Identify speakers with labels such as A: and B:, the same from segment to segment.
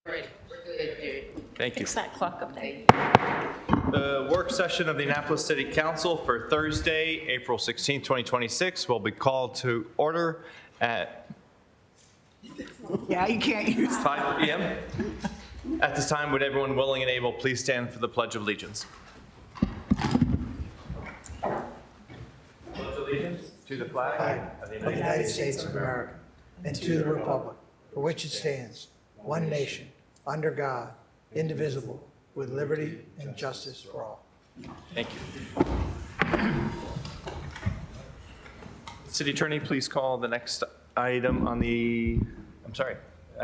A: Right, we're good, dude.
B: Thank you.
C: Fix that clock up there.
B: The work session of the Annapolis City Council for Thursday, April 16, 2026 will be called to order at
D: Yeah, you can't use
B: 5 p.m. At this time, would everyone willing and able please stand for the Pledge of Allegiance? Pledge allegiance to the flag of the
E: of the United States of America, and to the republic for which it stands, one nation, under God, indivisible, with liberty and justice for all.
B: Thank you. City Attorney, please call the next item on the,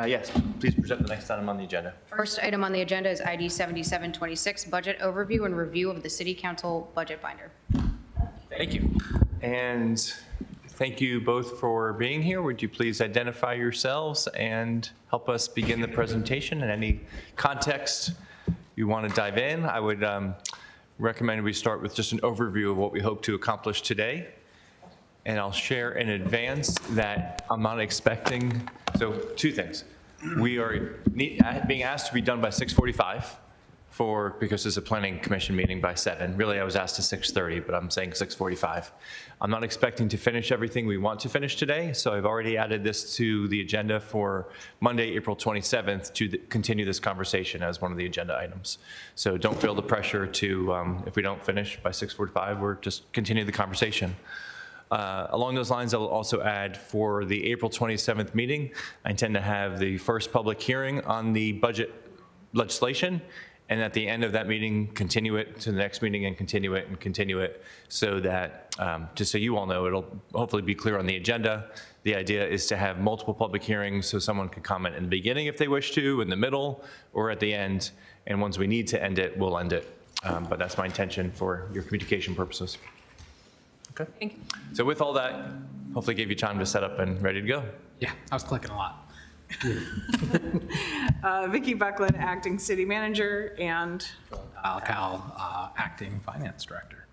B: yes, please present the next item on the agenda.
F: First item on the agenda is ID 7726, Budget Overview and Review of the City Council Budget Binder.
B: Thank you. And thank you both for being here. Would you please identify yourselves and help us begin the presentation? And any context you want to dive in, I would recommend we start with just an overview of what we hope to accomplish today. And I'll share in advance that I'm not expecting, so two things. We are being asked to be done by 6:45 because there's a planning commission meeting by 7. Really, I was asked to 6:30, but I'm saying 6:45. I'm not expecting to finish everything we want to finish today, so I've already added this to the agenda for Monday, April 27th to continue this conversation as one of the agenda items. So don't feel the pressure to, if we don't finish by 6:45, we're just continue the conversation. Along those lines, I will also add for the April 27th meeting, I intend to have the first public hearing on the budget legislation, and at the end of that meeting, continue it to the next meeting and continue it so that, just so you all know, it'll hopefully be clear on the agenda. The idea is to have multiple public hearings so someone can comment in the beginning if they wish to, in the middle, or at the end, and once we need to end it, we'll end it. But that's my intention for your communication purposes. Okay.
C: Thank you.
B: So with all that, hopefully gave you time to set up and ready to go.
G: Yeah, I was clicking a lot.
D: Vicki Buckland, Acting City Manager, and
G: Al Cal, Acting Finance Director.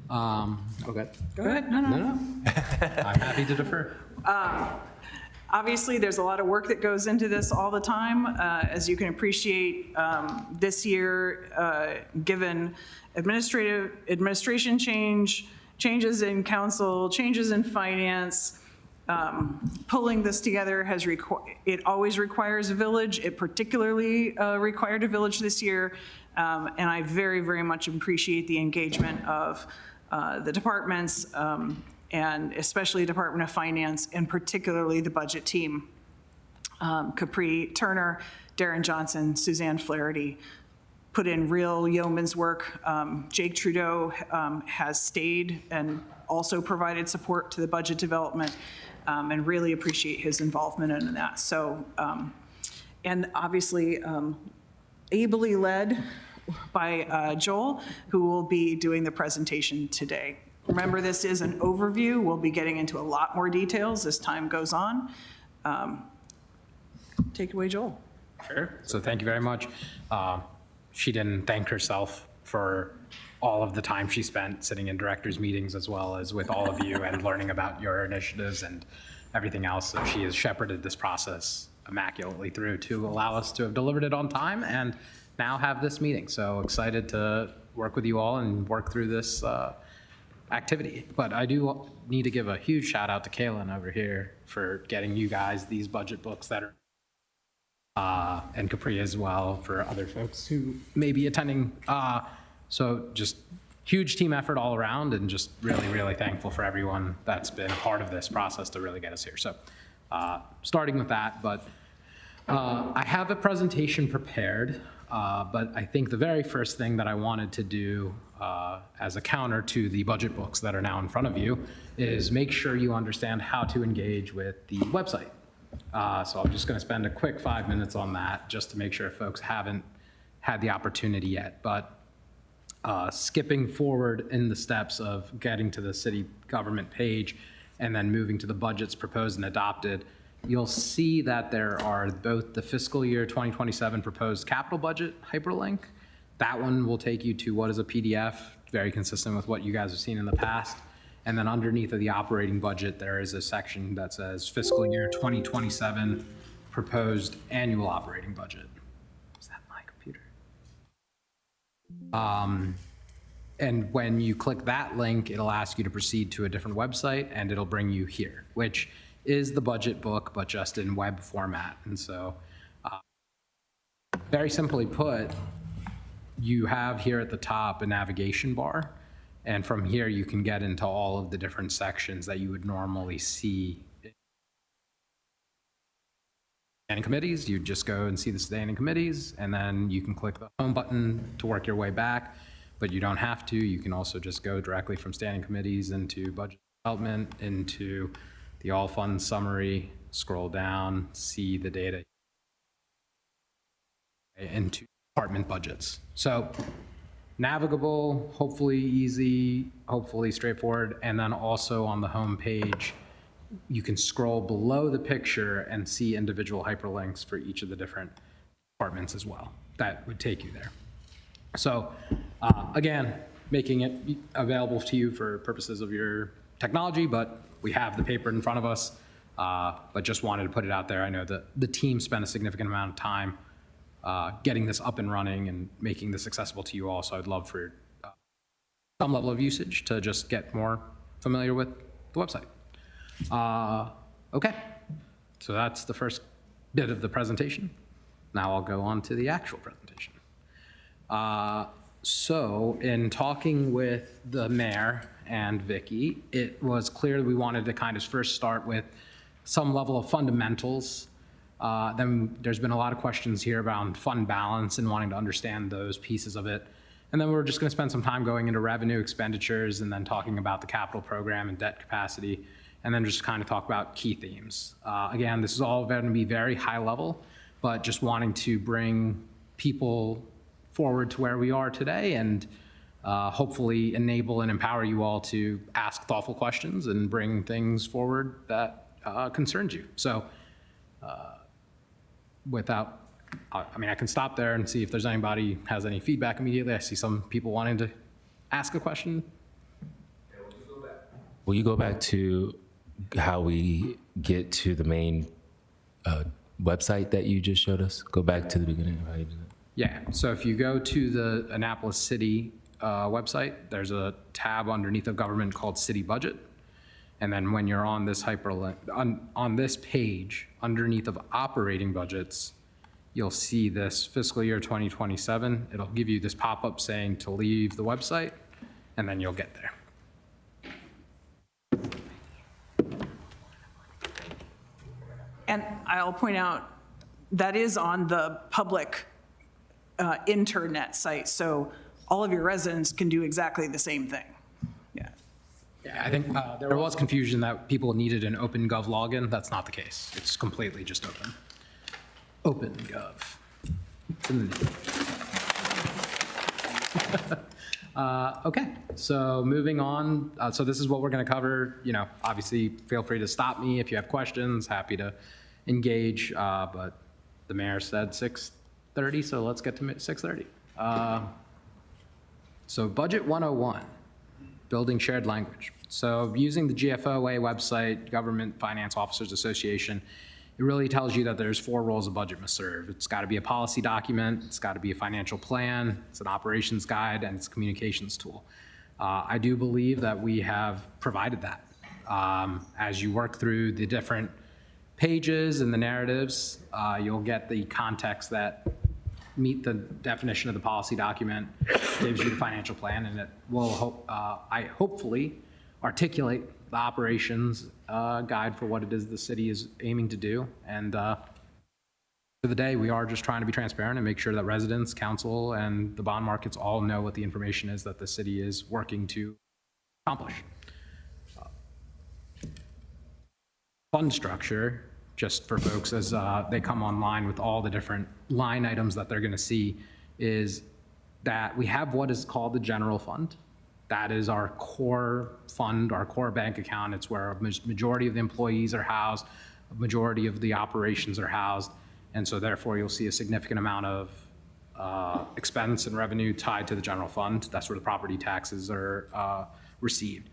G: Okay.
D: go ahead. No.
G: I'm happy to defer.
D: Obviously, there's a lot of work that goes into this all the time. As you can appreciate, this year, given administration changes in council, changes in finance, pulling this together it always requires a village. It particularly required a village this year, and I very, very much appreciate the engagement of the departments, and especially Department of Finance, and particularly the budget team. Capri Turner, Darren Johnson, Suzanne Flaherty put in real yeoman's work. Jake Trudeau has stayed and also provided support to the budget development, and really appreciate his involvement in that. So, and obviously ably led by Joel, who will be doing the presentation today. Remember, this is an overview. We'll be getting into a lot more details as time goes on. Take it away, Joel.
G: Sure. So thank you very much. She didn't thank herself for all of the time she spent sitting in directors' meetings as well as with all of you and learning about your initiatives and everything else. So she has shepherded this process immaculately through to allow us to have delivered it on time and now have this meeting. So excited to work with you all and work through this activity. But I do need to give a huge shout out to Kaylin over here for getting you guys these budget books that are and Capri as well for other folks who may be attending. So just huge team effort all around, and just really, really thankful for everyone that's been a part of this process to really get us here. So starting with that, but I have a presentation prepared, but I think the very first thing that I wanted to do as a counter to the budget books that are now in front of you is make sure you understand how to engage with the website. So I'm just going to spend a quick 5 minutes on that just to make sure folks haven't had the opportunity yet. But skipping forward in the steps of getting to the city government page and then moving to the budgets proposed and adopted, you'll see that there are both the fiscal year 2027 proposed capital budget hyperlink. That one will take you to what is a PDF, very consistent with what you guys have seen in the past. And then underneath of the operating budget, there is a section that says fiscal year 2027 proposed annual operating budget. Is that my computer? And when you click that link, it'll ask you to proceed to a different website, and it'll bring you here, which is the budget book, but just in web format. And so, very simply put, you have here at the top a navigation bar, and from here you can get into all of the different sections that you would normally see. Standing committees, you just go and see the standing committees, and then you can click the home button to work your way back, but you don't have to. You can also just go directly from standing committees into budget development, into the all funds summary, scroll down, see the data, into department budgets. So navigable, hopefully easy, hopefully straightforward, and then also on the home page, you can scroll below the picture and see individual hyperlinks for each of the different departments as well. That would take you there. So again, making it available to you for purposes of your technology, but we have the paper in front of us, but just wanted to put it out there. I know that the team spent a significant amount of time getting this up and running and making this accessible to you all, so I'd love for some level of usage to just get more familiar with the website. Okay, so that's the first bit of the presentation. Now I'll go on to the actual presentation. So in talking with the mayor and Vicky, it was clear that we wanted to kind of first start with some level of fundamentals. Then there's been a lot of questions here around fund balance and wanting to understand those pieces of it. And then we're just going to spend some time going into revenue expenditures and then talking about the capital program and debt capacity, and then just kind of talk about key themes. Again, this is all going to be very high level, but just wanting to bring people forward to where we are today and hopefully enable and empower you all to ask thoughtful questions and bring things forward that concerns you. So I can stop there and see if there's anybody has any feedback immediately. I see some people wanting to ask a question.
C: Will you go back to how we get to the main website that you just showed us? Go back to the beginning of how you did it.
G: Yeah, so if you go to the Annapolis City website, there's a tab underneath of government called City Budget. And then when you're on this hyperlink, on this page, underneath of operating budgets, you'll see this fiscal year 2027. It'll give you this pop-up saying to leave the website, and then you'll get there.
D: And I'll point out, that is on the public internet site, so all of your residents can do exactly the same thing. Yeah.
G: Yeah, I think there was confusion that people needed an OpenGov login. That's not the case. It's completely just open. OpenGov. It's in the name. Okay, so moving on. So this is what we're going to cover. You know, obviously, feel free to stop me if you have questions. Happy to engage. But the mayor said 6:30, so let's get to 6:30. So Budget 101, building shared language. So using the GFOA website, Government Finance Officers Association, it really tells you that there's 4 roles a budget must serve. It's got to be a policy document, it's got to be a financial plan, it's an operations guide, and it's a communications tool. I do believe that we have provided that. As you work through the different pages and the narratives, you'll get the context that meet the definition of the policy document, gives you the financial plan, and it will, hopefully, articulate the operations guide for what it is the city is aiming to do. And for the day, we are just trying to be transparent and make sure that residents, council, and the bond markets all know what the information is that the city is working to accomplish. Fund structure, just for folks as they come online with all the different line items that they're going to see, is that we have what is called the general fund. That is our core fund, our core bank account. It's where a majority of the employees are housed, a majority of the operations are housed, and so therefore you'll see a significant amount of expense and revenue tied to the general fund. That's where the property taxes are received.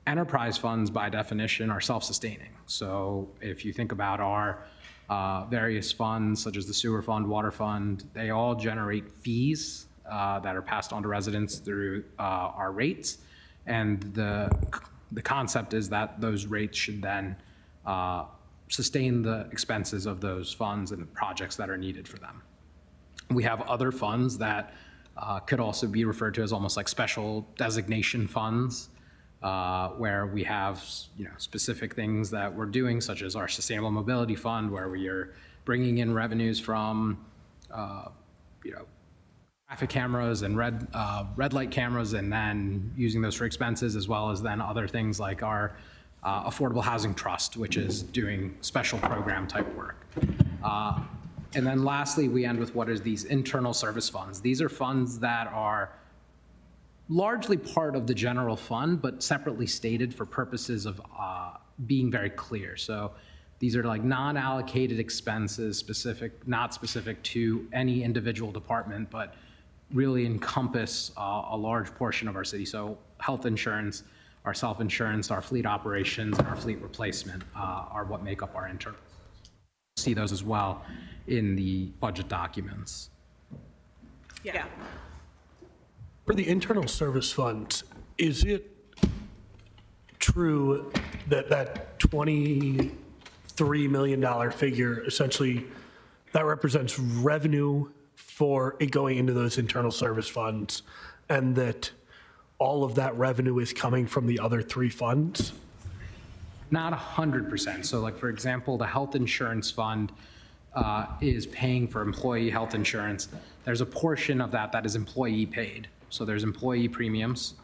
G: Enterprise funds, by definition, are self-sustaining. So if you think about our various funds such as the sewer fund, water fund. They all generate fees that are passed on to residents through our rates. And the concept is that those rates should then sustain the expenses of those funds and the projects that are needed for them. We have other funds that could also be referred to as almost like special designation funds, where we have, specific things that we're doing, such as our Sustainable Mobility Fund, where we are bringing in revenues from, traffic cameras and red light cameras, and then using those for expenses, as well as then other things like our Affordable Housing Trust, which is doing special program type work. And then lastly, we end with what is these internal service funds. These are funds that are largely part of the general fund, but separately stated for purposes of being very clear. So these are like non-allocated expenses, not specific to any individual department, but really encompass a large portion of our city. So health insurance, our self-insurance, our fleet operations, and our fleet replacement are what make up our internal. See those as well in the budget documents.
D: Yeah.
H: For the internal service funds, is it true that that $23 million figure, essentially, that represents revenue for it going into those internal service funds, and that all of that revenue is coming from the other three funds?
G: Not 100%. So like, for example, the health insurance fund is paying for employee health insurance. There's a portion of that that is employee paid. So there's employee premiums,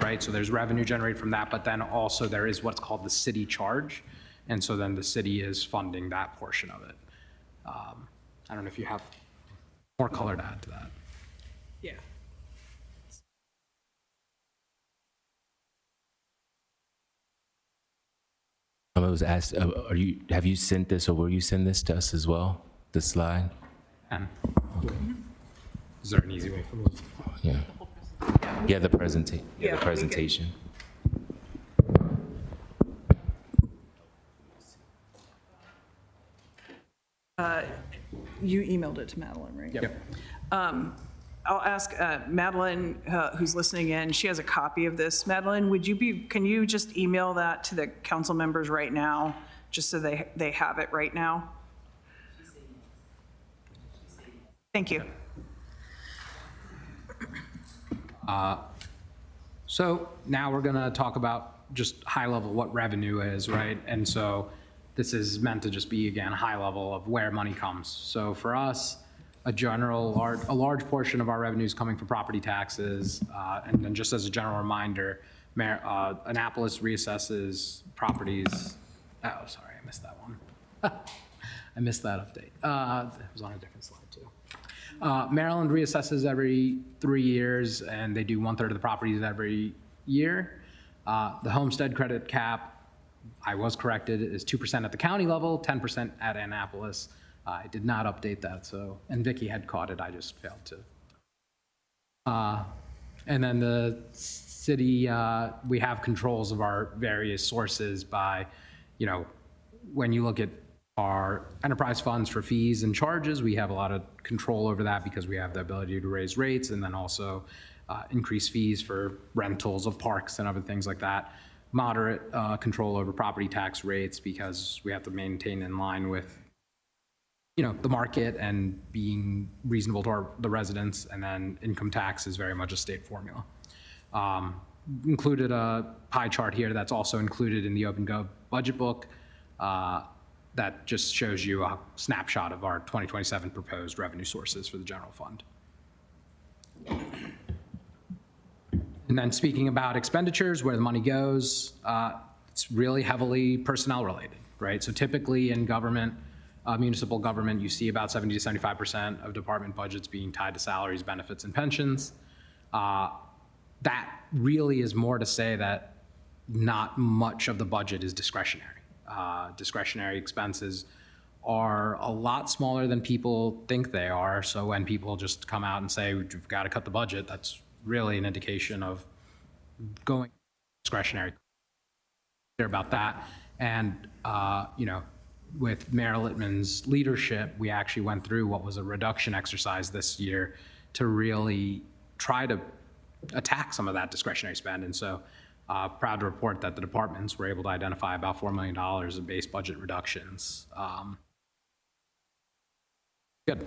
G: right? So there's revenue generated from that, but then also there is what's called the city charge. And so then the city is funding that portion of it. I don't know if you have more color to add to that.
D: Yeah.
C: I was asked, have you sent this, or will you send this to us as well, the slide?
G: And is there an easy way for me?
C: Yeah. Yeah, the presentation.
D: Yeah,
C: The
D: we could-
C: presentation.
D: You emailed it to Madeline, right?
G: Yep.
D: I'll ask Madeline, who's listening in, she has a copy of this. Madeline, can you just email that to the council members right now, just so they have it right now? Thank you.
G: So now we're going to talk about just high level what revenue is, right? And so this is meant to just be, again, high level of where money comes. So for us, a large portion of our revenue is coming from property taxes. And then just as a general reminder, Annapolis reassesses properties. Oh, sorry, I missed that one. I missed that update. It was on a different slide too. Maryland reassesses every 3 years, and they do 1/3 of the properties every year. The homestead credit cap, I was corrected, is 2% at the county level, 10% at Annapolis. I did not update that, so, and Vicky had caught it, I just failed to. And then the city, we have controls of our various sources by, when you look at our enterprise funds for fees and charges, we have a lot of control over that because we have the ability to raise rates and then also increase fees for rentals of parks and other things like that. Moderate control over property tax rates because we have to maintain in line with the market and being reasonable to the residents, and then income tax is very much a state formula. Included a pie chart here that's also included in the OpenGov budget book that just shows you a snapshot of our 2027 proposed revenue sources for the general fund. And then speaking about expenditures, where the money goes, it's really heavily personnel related, right? So typically in government, municipal government, you see about 70 to 75% of department budgets being tied to salaries, benefits, and pensions. That really is more to say that not much of the budget is discretionary. Discretionary expenses are a lot smaller than people think they are. So when people just come out and say, we've got to cut the budget, that's really an indication of going discretionary. About that. And, with Mayor Littman's leadership, we actually went through what was a reduction exercise this year to really try to attack some of that discretionary spend. And so proud to report that the departments were able to identify about $4 million of base budget reductions. Good.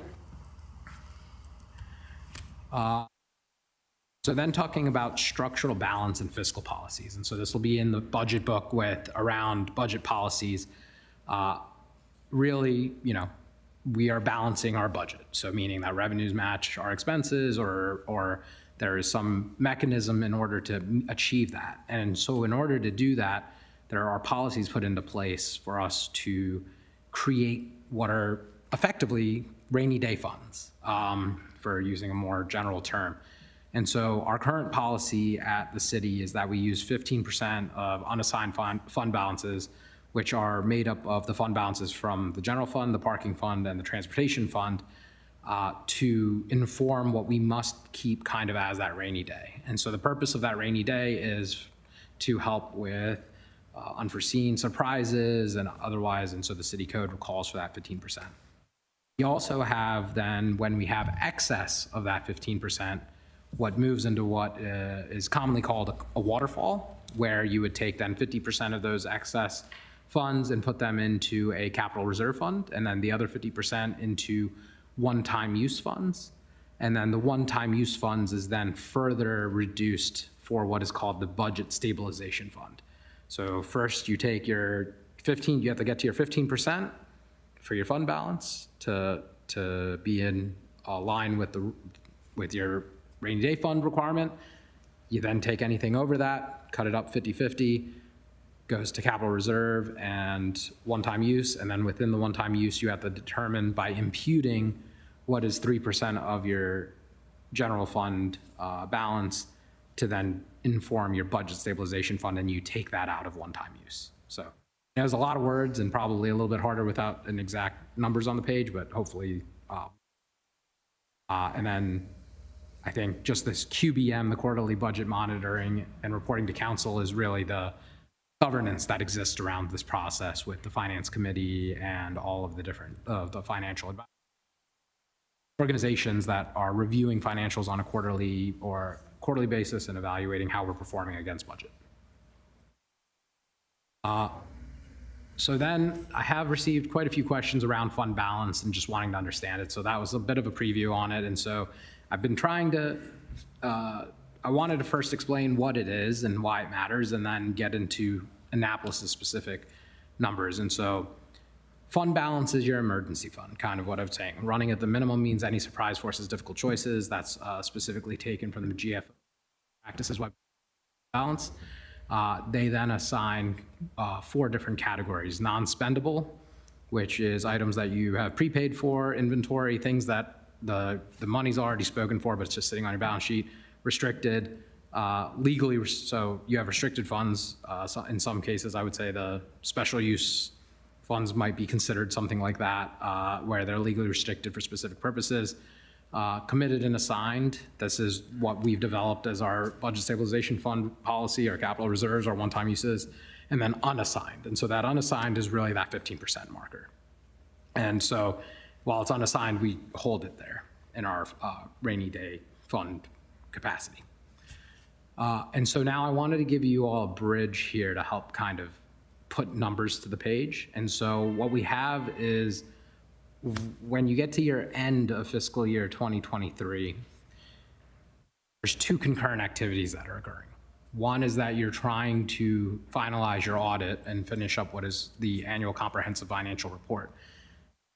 G: So then talking about structural balance and fiscal policies. And so this will be in the budget book with around budget policies. Really, we are balancing our budget. So meaning that revenues match our expenses or there is some mechanism in order to achieve that. And so in order to do that, there are policies put into place for us to create what are effectively rainy day funds, for using a more general term. And so our current policy at the city is that we use 15% of unassigned fund balances, which are made up of the fund balances from the general fund, the parking fund, and the transportation fund, to inform what we must keep kind of as that rainy day. And so the purpose of that rainy day is to help with unforeseen surprises and otherwise, and so the city code calls for that 15%. We also have then, when we have excess of that 15%, what moves into what is commonly called a waterfall, where you would take then 50% of those excess funds and put them into a capital reserve fund, and then the other 50% into one-time use funds. And then the one-time use funds is then further reduced for what is called the budget stabilization fund. So first you take your 15, you have to get to your 15% for your fund balance to be in line with your rainy day fund requirement. You then take anything over that, cut it up 50-50, goes to capital reserve and one-time use. And then within the one-time use, you have to determine by imputing what is 3% of your general fund balance to then inform your budget stabilization fund, and you take that out of one-time use. So there's a lot of words and probably a little bit harder without an exact numbers on the page, but hopefully. And then I think just this QBM, the quarterly budget monitoring and reporting to council, is really the governance that exists around this process with the finance committee and all of the different the financial organizations that are reviewing financials on a quarterly basis and evaluating how we're performing against budget. So then I have received quite a few questions around fund balance and just wanting to understand it. So that was a bit of a preview on it. And so I've been trying to, I wanted to first explain what it is and why it matters, and then get into Annapolis' specific numbers. And so fund balance is your emergency fund, kind of what I'm saying. Running at the minimum means any surprise forces difficult choices. That's specifically taken from the GF practices why balance. They then assign 4 different categories. Non-spendable, which is items that you have prepaid for, inventory, things that the money's already spoken for, but it's just sitting on your balance sheet. Restricted, legally, so you have restricted funds. So in some cases, I would say the special use funds might be considered something like that, where they're legally restricted for specific purposes. Committed and assigned, this is what we've developed as our budget stabilization fund policy, our capital reserves, our one-time uses, and then unassigned. And so that unassigned is really that 15% marker. And so while it's unassigned, we hold it there in our rainy day fund capacity. And so now I wanted to give you all a bridge here to help kind of put numbers to the page. And so what we have is, when you get to your end of fiscal year 2023, there's 2 concurrent activities that are occurring. One is that you're trying to finalize your audit and finish up what is the annual comprehensive financial report.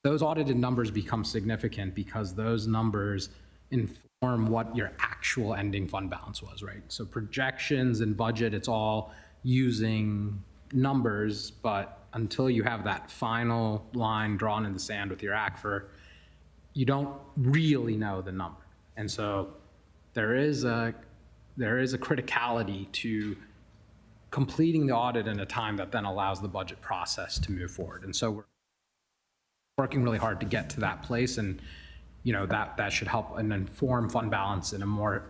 G: Those audited numbers become significant because those numbers inform what your actual ending fund balance was, right? So projections and budget, it's all using numbers, but until you have that final line drawn in the sand with your ACFR, you don't really know the number. And so there is a criticality to completing the audit in a time that then allows the budget process to move forward. And so we're working really hard to get to that place, and that should help and inform fund balance in a more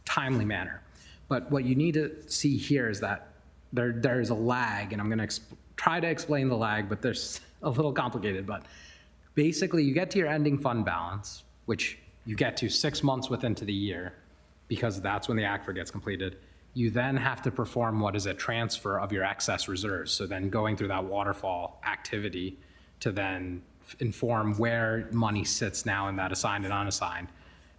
G: timely manner. But what you need to see here is that there's a lag, and I'm going to try to explain the lag, but there's a little complicated, but basically you get to your ending fund balance, which you get to 6 months within to the year, because that's when the ACFR gets completed. You then have to perform what is a transfer of your excess reserves. So then going through that waterfall activity to then inform where money sits now in that assigned and unassigned.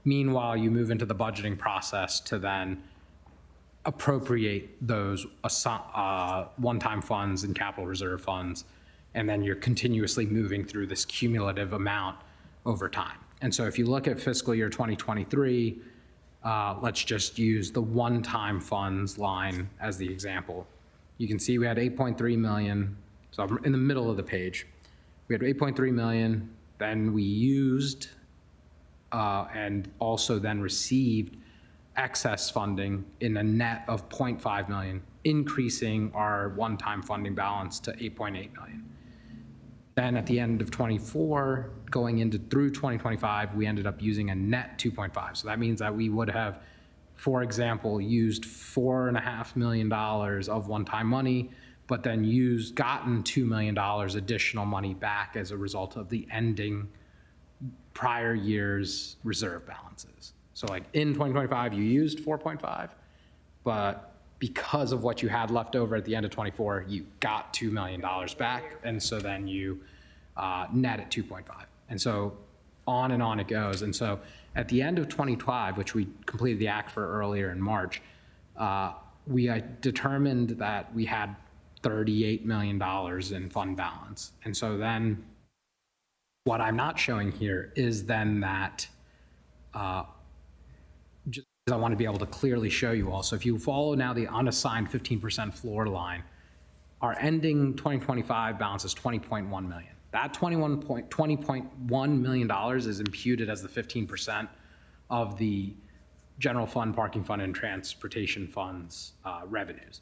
G: Meanwhile, you move into the budgeting process to then appropriate those one-time funds and capital reserve funds, and then you're continuously moving through this cumulative amount over time. And so if you look at fiscal year 2023, let's just use the one-time funds line as the example. You can see we had 8.3 million, so I'm in the middle of the page. We had 8.3 million, then we used and also then received excess funding in a net of 0.5 million, increasing our one-time funding balance to 8.8 million. Then at the end of 24, going into through 2025, we ended up using a net 2.5. So that means that we would have, for example, used $4.5 million of one-time money, but then gotten $2 million additional money back as a result of the ending prior year's reserve balances. So like in 2025, you used 4.5, but because of what you had left over at the end of 24, you got $2 million back. And so then you net at 2.5. And so on it goes. And so at the end of 2025, which we completed the ACFR earlier in March, we determined that we had $38 million in fund balance. And so then what I'm not showing here is then that, just because I want to be able to clearly show you all. So if you follow now the unassigned 15% floor line, our ending 2025 balance is 20.1 million. That $20.1 million is imputed as the 15% of the general fund, parking fund, and transportation funds revenues.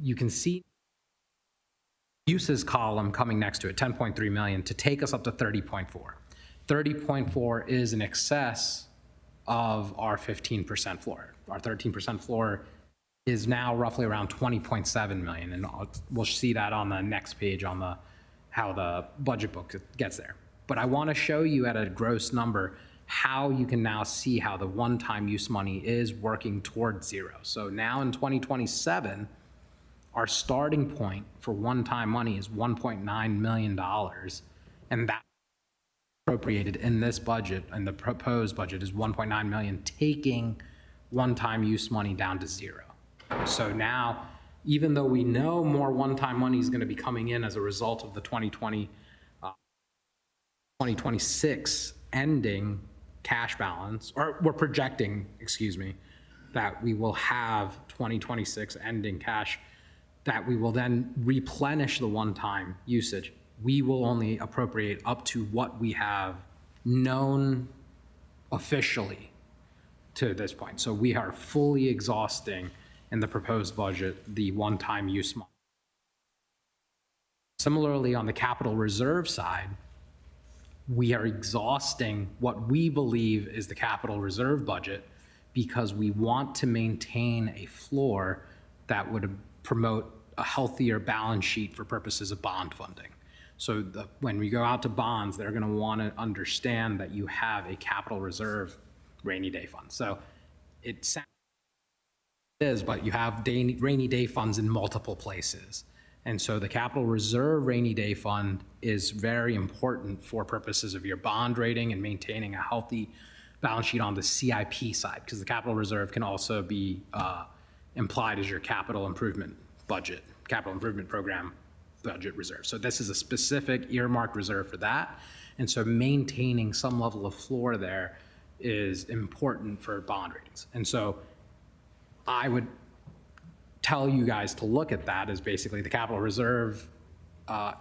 G: You can see uses column coming next to it, 10.3 million, to take us up to 30.4. 30.4 is in excess of our 15% floor. Our 13% floor is now roughly around 20.7 million, and we'll see that on the next page on how the budget book gets there. But I want to show you at a gross number how you can now see how the one-time use money is working toward zero. So now in 2027, our starting point for one-time money is $1.9 million, and that appropriated in this budget, and the proposed budget is 1.9 million, taking one-time use money down to zero. So now, even though we know more one-time money is going to be coming in as a result of the 2026 ending cash balance, or we're projecting, excuse me, that we will have 2026 ending cash, that we will then replenish the one-time usage. We will only appropriate up to what we have known officially to this point. So we are fully exhausting in the proposed budget the one-time use money. Similarly, on the capital reserve side, we are exhausting what we believe is the capital reserve budget because we want to maintain a floor that would promote a healthier balance sheet for purposes of bond funding. So when we go out to bonds, they're going to want to understand that you have a capital reserve rainy day fund. So it sounds like it is, but you have rainy day funds in multiple places. And so the capital reserve rainy day fund is very important for purposes of your bond rating and maintaining a healthy balance sheet on the CIP side, because the capital reserve can also be implied as your capital improvement budget, capital improvement program budget reserve. So this is a specific earmarked reserve for that. And so maintaining some level of floor there is important for bond ratings. And so I would tell you guys to look at that as basically the capital reserve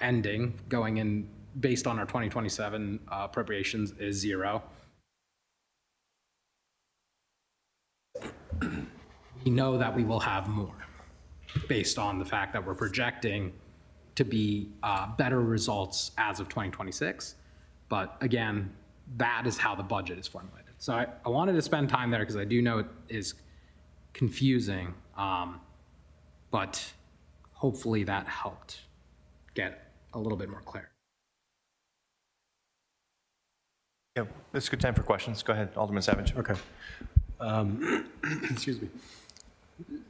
G: ending going in based on our 2027 appropriations is zero. We know that we will have more based on the fact that we're projecting to be better results as of 2026. But again, that is how the budget is formulated. So I wanted to spend time there because I do know it is confusing, but hopefully that helped get a little bit more clarity.
B: Yeah, it's a good time for questions. Go ahead, Alderman Savage.
I: Okay. Excuse me.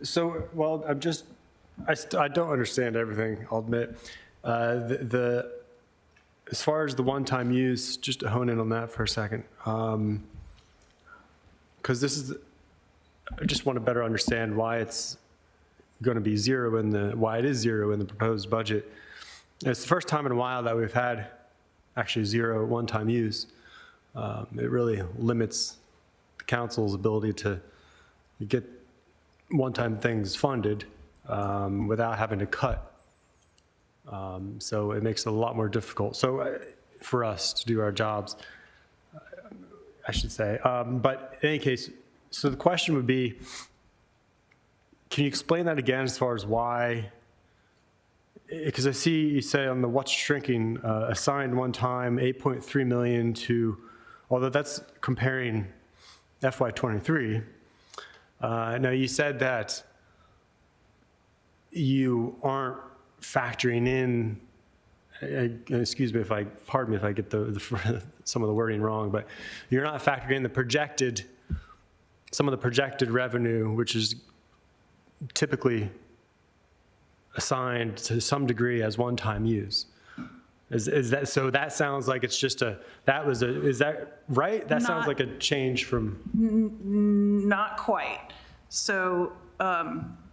I: So, well, I don't understand everything, I'll admit. As far as the one-time use, just to hone in on that for a second. Because I just want to better understand why it's going to be why it is zero in the proposed budget. It's the first time in a while that we've had actually zero one-time use. It really limits the council's ability to get one-time things funded without having to cut. So it makes it a lot more difficult. So for us to do our jobs, I should say. But in any case, so the question would be, can you explain that again as far as why? Because I see you say on the what's shrinking, assigned one time 8.3 million to, although that's comparing FY23. Now you said that you aren't factoring in, excuse me pardon me if I get some of the wording wrong, but you're not factoring in some of the projected revenue, which is typically assigned to some degree as one-time use. Is that, so that sounds like it's just is that right? That sounds like a change from.
D: Not quite. So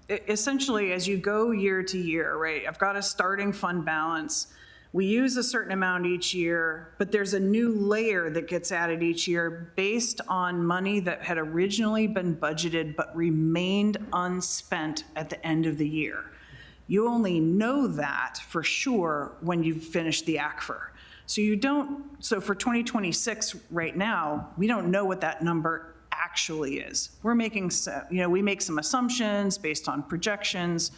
D: essentially, as you go year to year, right, I've got a starting fund balance. We use a certain amount each year, but there's a new layer that gets added each year based on money that had originally been budgeted but remained unspent at the end of the year. You only know that for sure when you've finished the ACFR. So for 2026 right now, we don't know what that number actually is. We're making, we make some assumptions based on projections,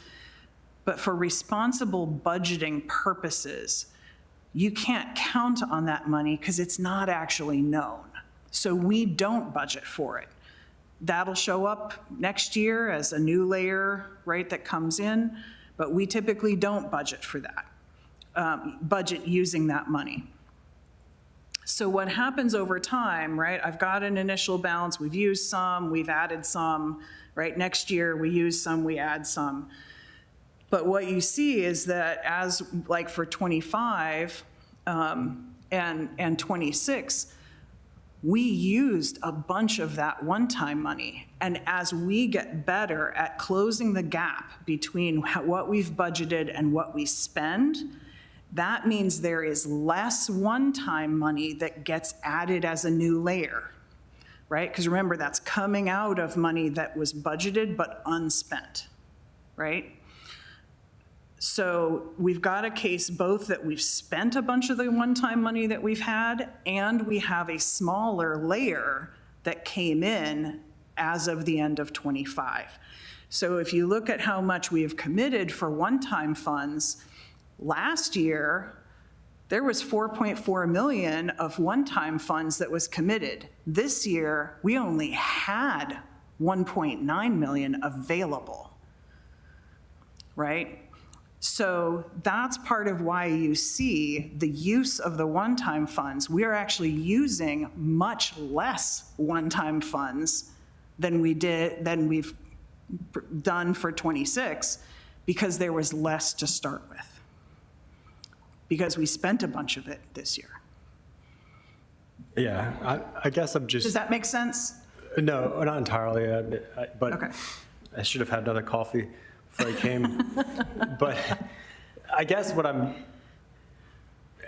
D: but for responsible budgeting purposes, you can't count on that money because it's not actually known. So we don't budget for it. That'll show up next year as a new layer, right, that comes in, but we typically don't budget for that, budget using that money. So what happens over time, right, I've got an initial balance, we've used some, we've added some, right, next year we use some, we add some. But what you see is that as, like for 25 and 26, we used a bunch of that one-time money. And as we get better at closing the gap between what we've budgeted and what we spend, that means there is less one-time money that gets added as a new layer, right? Because remember, that's coming out of money that was budgeted but unspent, right? So we've got a case both that we've spent a bunch of the one-time money that we've had, and we have a smaller layer that came in as of the end of 25. So if you look at how much we have committed for one-time funds, last year, there was 4.4 million of one-time funds that was committed. This year, we only had 1.9 million available, right? So that's part of why you see the use of the one-time funds. We are actually using much less one-time funds than we've done for 26 because there was less to start with, because we spent a bunch of it this year.
I: Yeah, I guess I'm just.
D: Does that make sense?
I: No, not entirely, but
D: Okay.
I: I should have had another coffee before I came. But I guess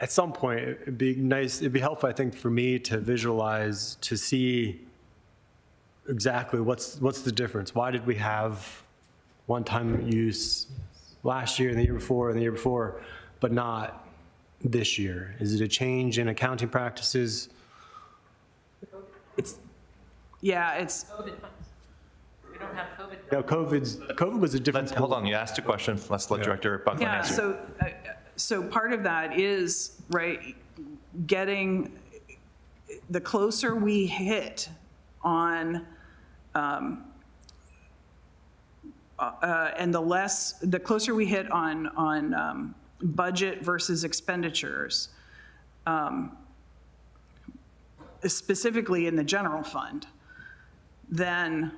I: at some point, it'd be helpful, I think, for me to visualize, to see exactly what's the difference. Why did we have one-time use last year and the year before, but not this year? Is it a change in accounting practices?
D: Yeah, it's,
A: We don't have COVID.
I: No, COVID was a different.
B: Hold on, you asked a question. Let's let Director Buckland
D: yeah,
B: answer.
D: so part of that is, right, getting, the closer we hit on, and the closer we hit on budget versus expenditures, specifically in the general fund, then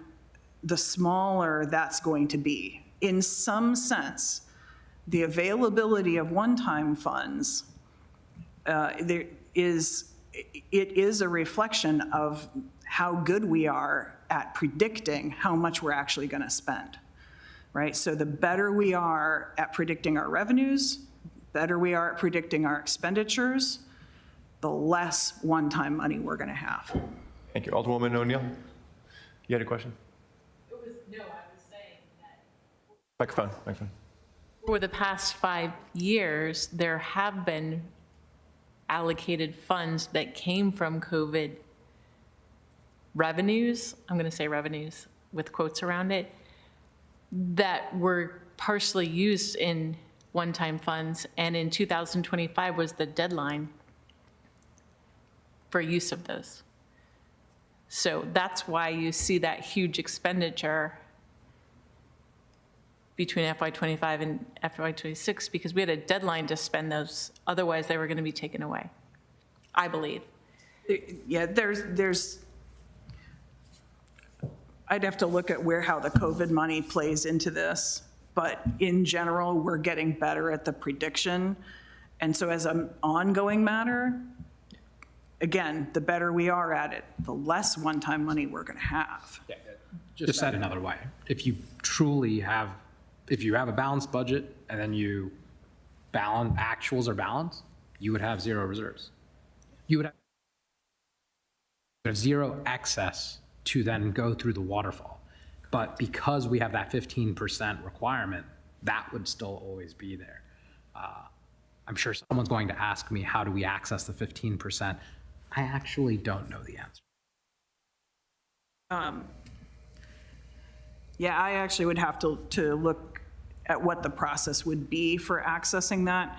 D: the smaller that's going to be. In some sense, the availability of one-time funds, it is a reflection of how good we are at predicting how much we're actually going to spend, right? So the better we are at predicting our revenues, better we are at predicting our expenditures, the less one-time money we're going to have.
B: Thank you. Alderwoman O'Neill, you had a question?
A: No, I was saying that
B: Microphone.
A: for the past 5 years, there have been allocated funds that came from COVID revenues, I'm going to say revenues with quotes around it, that were partially used in one-time funds, and in 2025 was the deadline for use of those. So that's why you see that huge expenditure between FY25 and FY26, because we had a deadline to spend those, otherwise they were going to be taken away, I believe.
D: Yeah, I'd have to look at how the COVID money plays into this, but in general, we're getting better at the prediction. And so as an ongoing matter, again, the better we are at it, the less one-time money we're going to have.
G: Just said another way, if you have a balanced budget and then you balance, actuals are balanced, you would have zero reserves. You would have zero excess to then go through the waterfall. But because we have that 15% requirement, that would still always be there. I'm sure someone's going to ask me, how do we access the 15%? I actually don't know the answer.
D: Yeah, I actually would have to look at what the process would be for accessing that.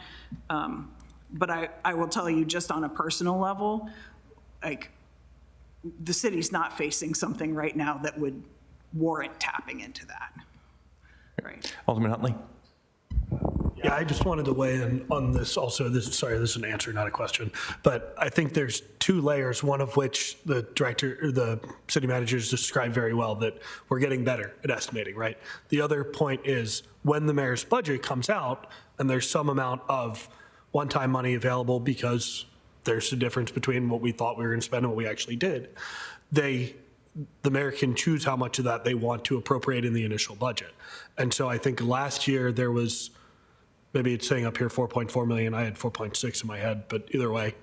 D: But I will tell you, just on a personal level, like, the city's not facing something right now that would warrant tapping into that. Right.
B: Alderman Huntley?
H: Yeah, I just wanted to weigh in on this also. This is an answer, not a question. But I think there's two layers, one of which the city managers described very well, that we're getting better at estimating, right? The other point is when the mayor's budget comes out and there's some amount of one-time money available because there's a difference between what we thought we were going to spend and what we actually did, the mayor can choose how much of that they want to appropriate in the initial budget. And so I think last year there was, maybe it's saying up here 4.4 million, I had 4.6 in my head, but either way,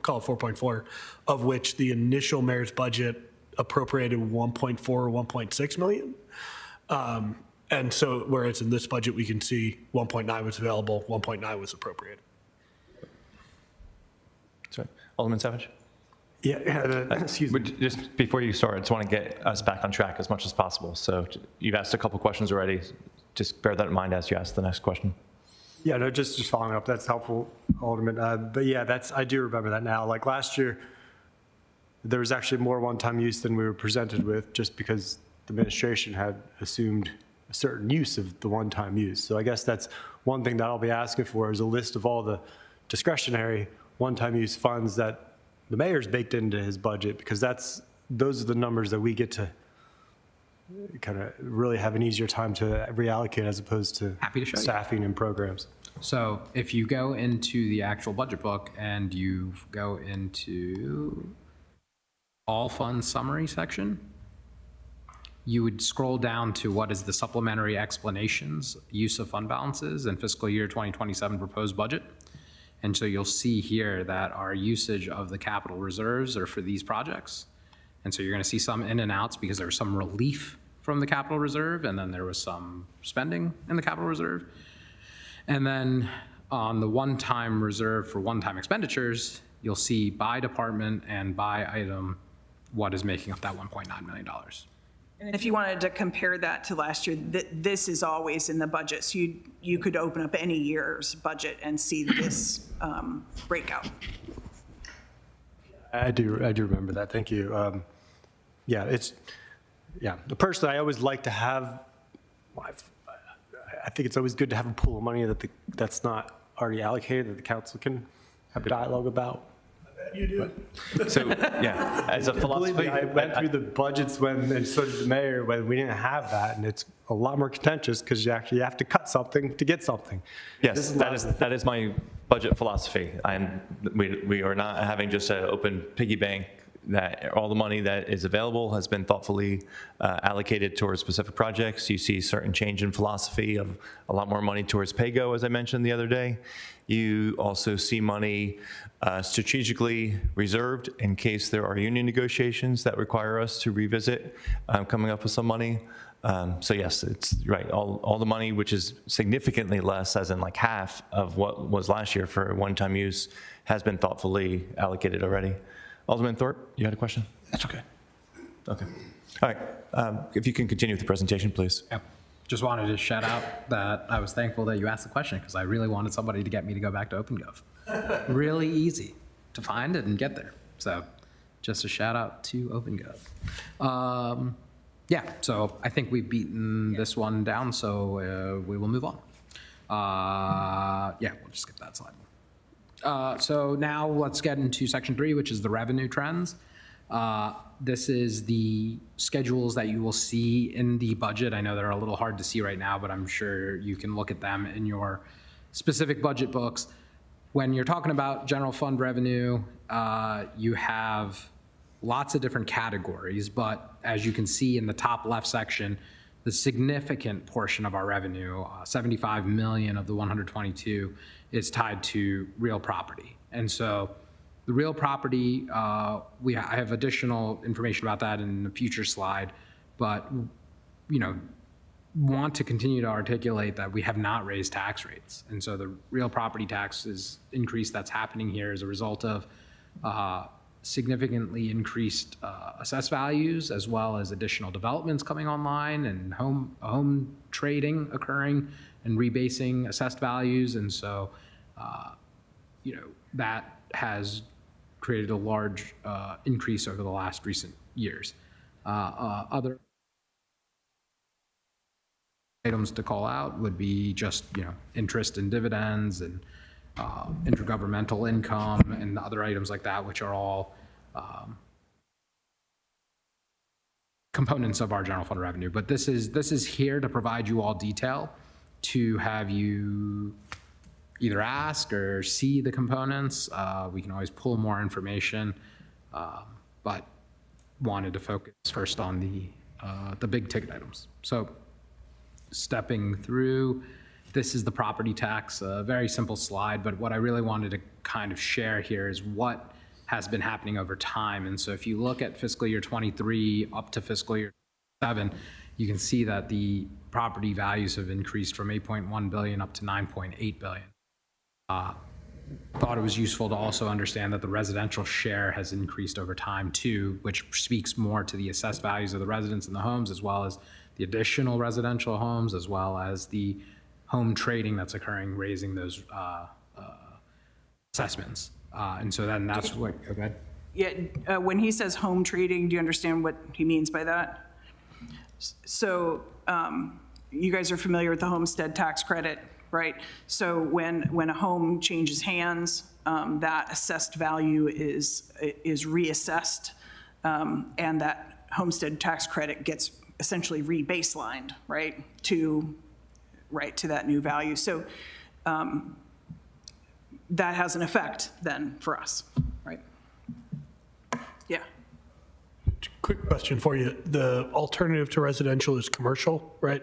H: call it 4.4, of which the initial mayor's budget appropriated 1.4 or 1.6 million. And so whereas in this budget, we can see 1.9 was available, 1.9 was appropriated.
B: Sorry. Alderman Savage?
I: Yeah, excuse me.
B: Just before you start, I just want to get us back on track as much as possible. So you've asked a couple questions already. Just bear that in mind as you ask the next question.
I: Yeah, no, just following up, that's helpful, Alderman. But yeah, I do remember that now. Like last year, there was actually more one-time use than we were presented with, just because the administration had assumed a certain use of the one-time use. So I guess that's one thing that I'll be asking for, is a list of all the discretionary one-time use funds that the mayor's baked into his budget, because those are the numbers that we get to kind of really have an easier time to reallocate as opposed to
G: Happy to show you.
I: staffing and programs.
G: So if you go into the actual budget book and you go into all funds summary section, you would scroll down to what is the supplementary explanations, use of fund balances and fiscal year 2027 proposed budget. And so you'll see here that our usage of the capital reserves are for these projects. And so you're going to see some in and outs because there was some relief from the capital reserve, and then there was some spending in the capital reserve. And then on the one-time reserve for one-time expenditures, you'll see by department and by item what is making up that $1.9 million.
D: And if you wanted to compare that to last year, this is always in the budget. So you could open up any year's budget and see this breakout.
I: I do remember that. Thank you. Personally, I always like to have, I think it's always good to have a pool of money that's not already allocated, that the council can have dialogue about.
H: You do.
B: So, yeah, as a
I: Believe
B: philosophy.
I: me, I went through the budgets and so did the mayor, when we didn't have that, and it's a lot more contentious because you actually have to cut something to get something.
B: Yes, that is my budget philosophy. We are not having just an open piggy bank, that all the money that is available has been thoughtfully allocated towards specific projects. You see certain change in philosophy of a lot more money towards PAYGO, as I mentioned the other day. You also see money strategically reserved in case there are union negotiations that require us to revisit coming up with some money. So yes, it's right. All the money, which is significantly less, as in like half of what was last year for one-time use, has been thoughtfully allocated already. Alderman Thorpe, you had a question?
H: That's okay.
B: Okay. All right. If you can continue with the presentation, please.
G: Yep. Just wanted to shout out that I was thankful that you asked the question because I really wanted somebody to get me to go back to OpenGov. Really easy to find it and get there. So just a shout out to OpenGov. Yeah, so I think we've beaten this one down, so we will move on. Yeah, we'll just skip that slide. So now let's get into section 3, which is the revenue trends. This is the schedules that you will see in the budget. I know they're a little hard to see right now, but I'm sure you can look at them in your specific budget books. When you're talking about general fund revenue, you have lots of different categories, but as you can see in the top left section, the significant portion of our revenue, 75 million of the 122, is tied to real property. And so the real property, I have additional information about that in a future slide, but want to continue to articulate that we have not raised tax rates. And so the real property taxes increase that's happening here is a result of significantly increased assessed values, as well as additional developments coming online and home trading occurring and rebasing assessed values. And so, that has created a large increase over the last recent years. Other items to call out would be just, interest and dividends and intergovernmental income and other items like that, which are all components of our general fund revenue. But this is here to provide you all detail, to have you either ask or see the components. We can always pull more information, but wanted to focus first on the big ticket items. So stepping through, this is the property tax, a very simple slide, but what I really wanted to kind of share here is what has been happening over time. And so if you look at fiscal year 23 up to fiscal year 7, you can see that the property values have increased from 8.1 billion up to 9.8 billion. Thought it was useful to also understand that the residential share has increased over time too, which speaks more to the assessed values of the residents in the homes, as well as the additional residential homes, as well as the home trading that's occurring, raising those assessments. And so then that's what, go ahead.
D: Yeah, when he says home trading, do you understand what he means by that? So you guys are familiar with the homestead tax credit, right? So when a home changes hands, that assessed value is reassessed, and that homestead tax credit gets essentially rebaselined, right, to that new value. So that has an effect then for us, right? Yeah.
H: Quick question for you. The alternative to residential is commercial, right?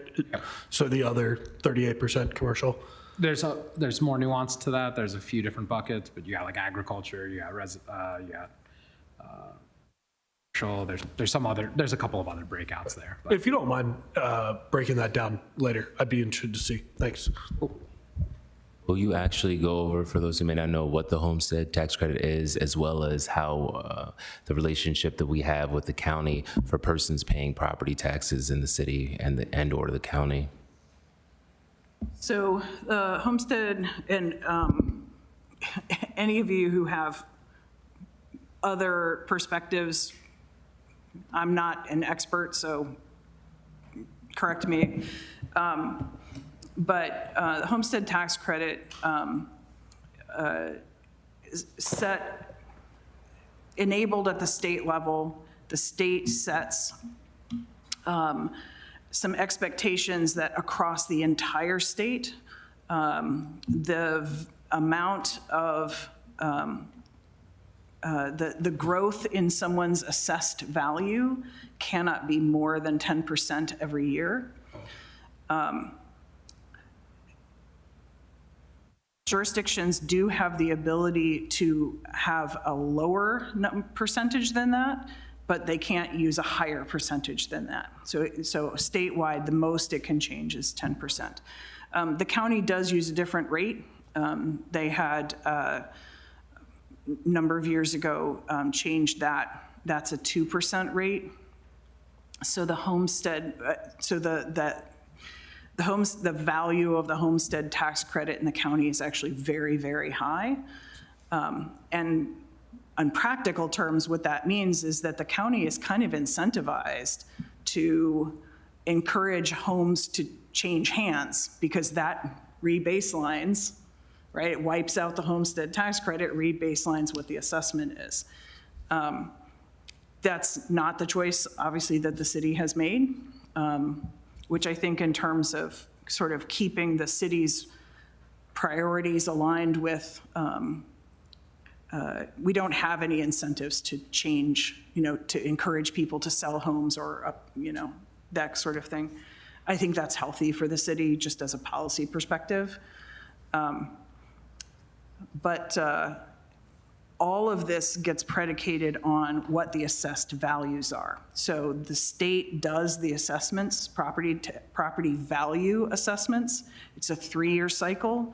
H: So the other 38% commercial?
G: There's more nuance to that. There's a few different buckets, but you got like agriculture, you got there's a couple of other breakouts there. But
H: If you don't mind breaking that down later, I'd be interested to see. Thanks.
C: Will you actually go over, for those who may not know, what the homestead tax credit is, as well as how the relationship that we have with the county for persons paying property taxes in the city and or the county?
D: So homestead, and any of you who have other perspectives, I'm not an expert, so correct me. But the homestead tax credit is set enabled at the state level. The state sets some expectations that across the entire state, the amount of the growth in someone's assessed value cannot be more than 10% every year. Jurisdictions do have the ability to have a lower percentage than that, but they can't use a higher percentage than that. So statewide, the most it can change is 10%. The county does use a different rate. They had a number of years ago changed that. That's a 2% rate. So the homestead, the value of the homestead tax credit in the county is actually very, very high. And on practical terms, what that means is that the county is kind of incentivized to encourage homes to change hands because that rebaselines, right? It wipes out the homestead tax credit, rebaselines what the assessment is. That's not the choice, obviously, that the city has made, which I think in terms of sort of keeping the city's priorities aligned with, we don't have any incentives to change, to encourage people to sell homes or, that sort of thing. I think that's healthy for the city, just as a policy perspective. But all of this gets predicated on what the assessed values are. So the state does the assessments, property value assessments. It's a 3-year cycle.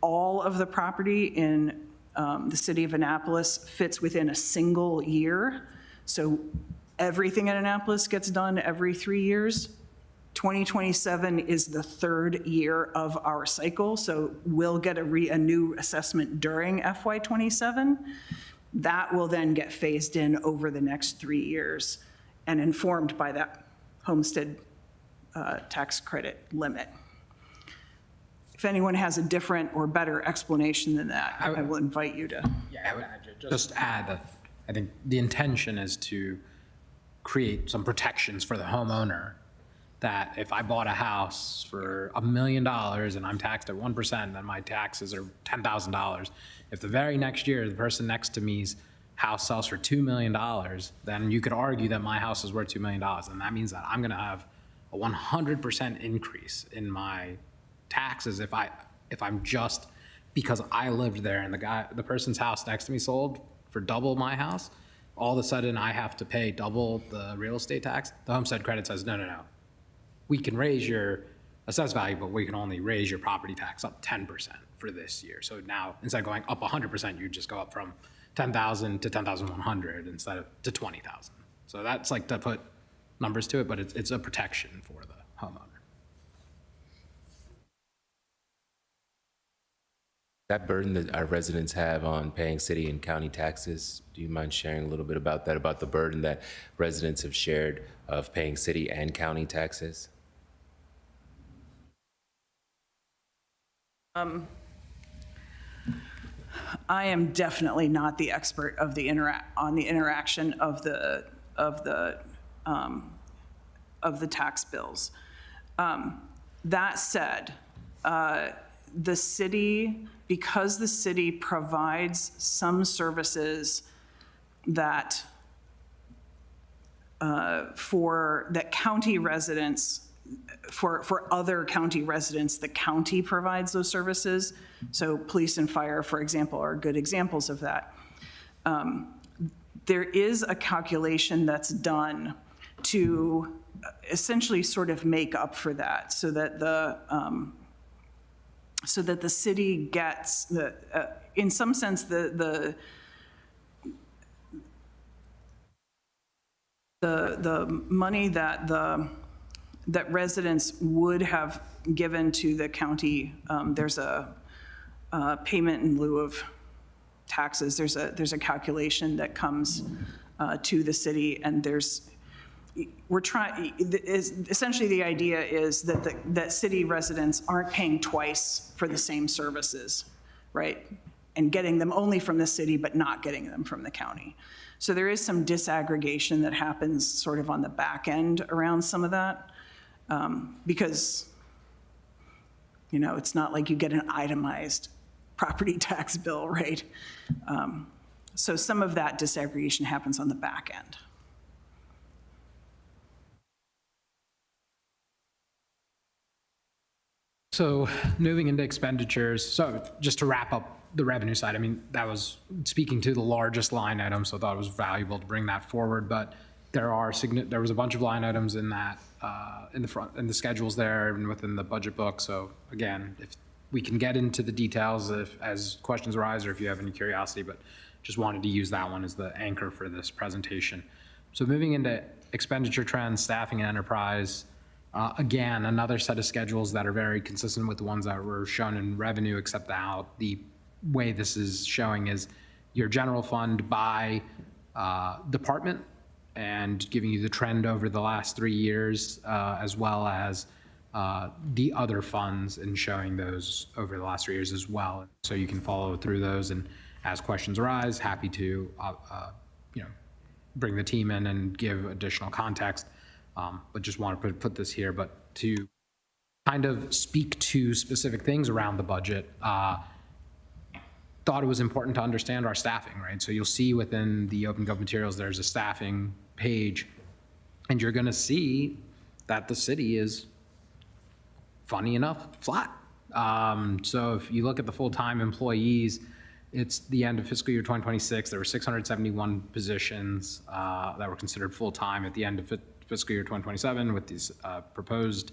D: All of the property in the city of Annapolis fits within a single year. So everything in Annapolis gets done every 3 years. 2027 is the 3rd year of our cycle, so we'll get a new assessment during FY27. That will then get phased in over the next 3 years and informed by that homestead tax credit limit. If anyone has a different or better explanation than that, I will invite you to.
G: Yeah, I would just add that I think the intention is to create some protections for the homeowner, that if I bought a house for $1 million and I'm taxed at 1%, then my taxes are $10,000. If the very next year, the person next to me's house sells for $2 million, then you could argue that my house is worth $2 million. And that means that I'm gonna have a 100% increase in my taxes if I'm just, because I lived there and the person's house next to me sold for double my house, all of a sudden I have to pay double the real estate tax. The homestead credit says, no. We can raise your assessed value, but we can only raise your property tax up 10% for this year. So now, instead of going up 100%, you just go up from 10,000 to 10,100 instead of to 20,000. So that's like to put numbers to it, but it's a protection for the homeowner.
C: That burden that our residents have on paying city and county taxes, do you mind sharing a little bit about that, about the burden that residents have shared of paying city and county taxes?
D: I am definitely not the expert of the interaction of the tax bills. That said, the city, because the city provides some services that that county residents, for other county residents, the county provides those services. So police and fire, for example, are good examples of that. There is a calculation that's done to essentially sort of make up for that, so that the city gets in some sense the money that residents would have given to the county. There's a payment in lieu of taxes. There's a calculation that comes to the city, and essentially the idea is that city residents aren't paying twice for the same services, right? and getting them only from the city, but not getting them from the county. So there is some disaggregation that happens sort of on the back end around some of that, because, you know, it's not like you get an itemized property tax bill, right? So some of that disaggregation happens on the back end.
G: So moving into expenditures, so just to wrap up the revenue side, I mean, that was speaking to the largest line item, so I thought it was valuable to bring that forward, but there was a bunch of line items in that, in the front, in the schedules there and within the budget book. So again, if we can get into the details as questions arise or if you have any curiosity, but just wanted to use that one as the anchor for this presentation. So moving into expenditure trends, staffing and enterprise, again, another set of schedules that are very consistent with the ones that were shown in revenue, except now the way this is showing is your general fund by department and giving you the trend over the last 3 years, as well as the other funds and showing those over the last 3 years as well. So you can follow through those, and as questions arise, happy to bring the team in and give additional context. But just want to put this here, but to kind of speak to specific things around the budget, thought it was important to understand our staffing, right? So you'll see within the open gov materials, there's a staffing page, and you're gonna see that the city is, funny enough, flat. So if you look at the full-time employees, it's the end of fiscal year 2026, there were 671 positions that were considered full-time. At the end of fiscal year 2027, with this proposed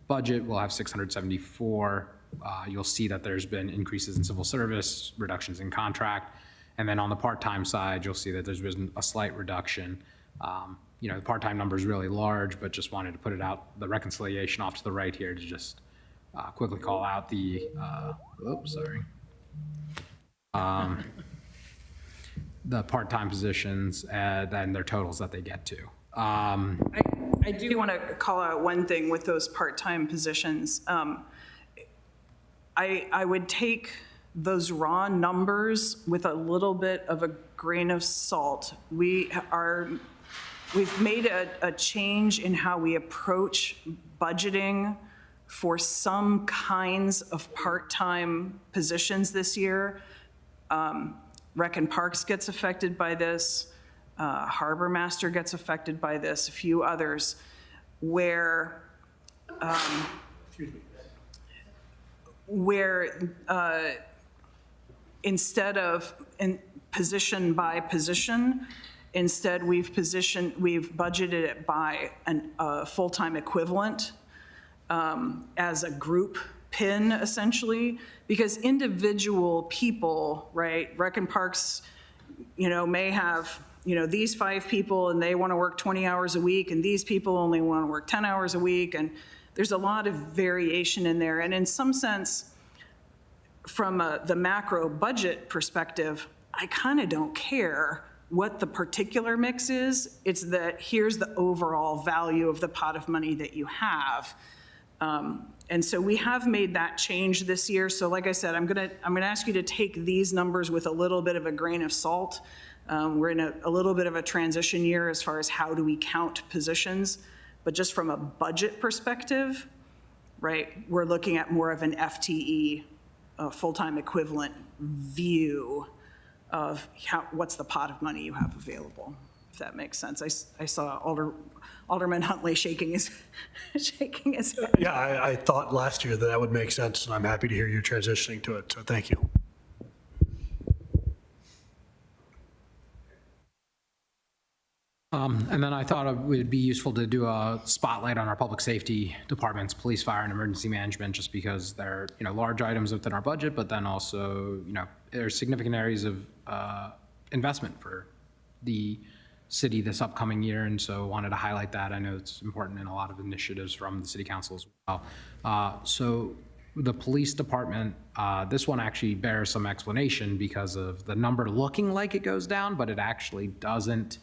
G: budget, we'll have 674. You'll see that there's been increases in civil service, reductions in contract, and then on the part-time side, you'll see that there's been a slight reduction. The part-time number is really large, but just wanted to put it out, the reconciliation off to the right here to just quickly call out the, the part-time positions and their totals that they get to.
D: I do want to call out one thing with those part-time positions. I would take those raw numbers with a little bit of a grain of salt. We've made a change in how we approach budgeting for some kinds of part-time positions this year. Rec and Parks gets affected by this. Harbor Master gets affected by this, a few others, where instead of position by position, instead we've budgeted it by a full-time equivalent as a group pin, essentially, because individual people, right, Rec and Parks, may have, these 5 people and they want to work 20 hours a week, and these people only want to work 10 hours a week, and there's a lot of variation in there. And in some sense, from the macro budget perspective, I kind of don't care what the particular mix is. It's that here's the overall value of the pot of money that you have. And so we have made that change this year. So like I said, I'm gonna ask you to take these numbers with a little bit of a grain of salt. We're in a little bit of a transition year as far as how do we count positions, but just from a budget perspective, right, we're looking at more of an FTE, full-time equivalent view of what's the pot of money you have available, if that makes sense. I saw Alderman Huntley shaking his head.
H: Yeah, I thought last year that would make sense, and I'm happy to hear you transitioning to it, so thank you.
G: And then I thought it would be useful to do a spotlight on our public safety departments, police, fire, and emergency management, just because they're, large items within our budget, but then also, there's significant areas of investment for the city this upcoming year, and so wanted to highlight that. I know it's important in a lot of initiatives from the city council as well. So the police department, this one actually bears some explanation because of the number looking like it goes down, but it actually doesn't.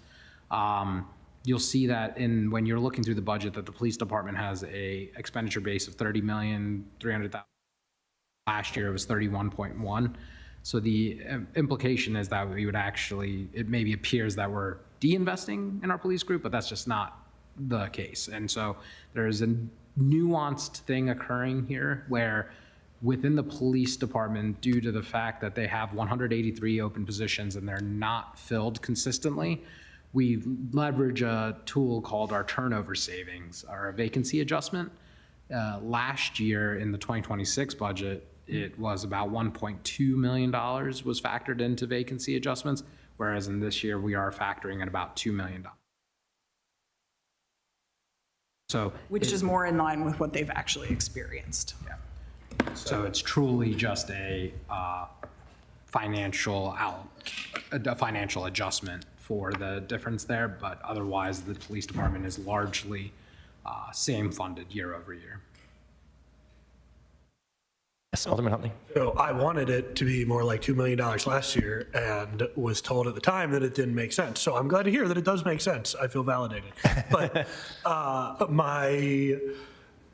G: You'll see that when you're looking through the budget that the police department has a expenditure base of $30,300,000. Last year it was 31.1. So the implication is that we would actually, it maybe appears that we're de-investing in our police group, but that's just not the case. And so there's a nuanced thing occurring here where within the police department, due to the fact that they have 183 open positions and they're not filled consistently, we leverage a tool called our turnover savings, or a vacancy adjustment. Last year in the 2026 budget, it was about $1.2 million was factored into vacancy adjustments, whereas in this year we are factoring in about $2 million. So,
D: Which is more in line with what they've actually experienced.
G: so it's truly just a financial adjustment for the difference there, but otherwise the police department is largely same funded year over year.
B: Yes, Alderman Huntley.
H: So I wanted it to be more like $2 million last year and was told at the time that it didn't make sense. So I'm glad to hear that it does make sense. I feel validated. But my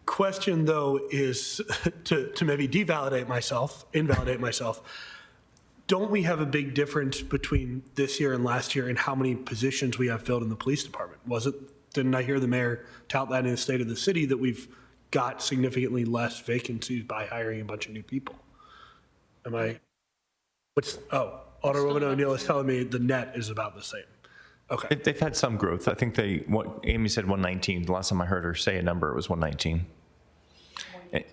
H: question, though, is to maybe invalidate myself. Don't we have a big difference between this year and last year in how many positions we have filled in the police department? Didn't I hear the mayor tout that in the state of the city that we've got significantly less vacancies by hiring a bunch of new people? Alderwoman O'Neill is telling me the net is about the same. Okay.
B: They've had some growth. I think Amy said 119. The last time I heard her say a number, it was 119.
A: It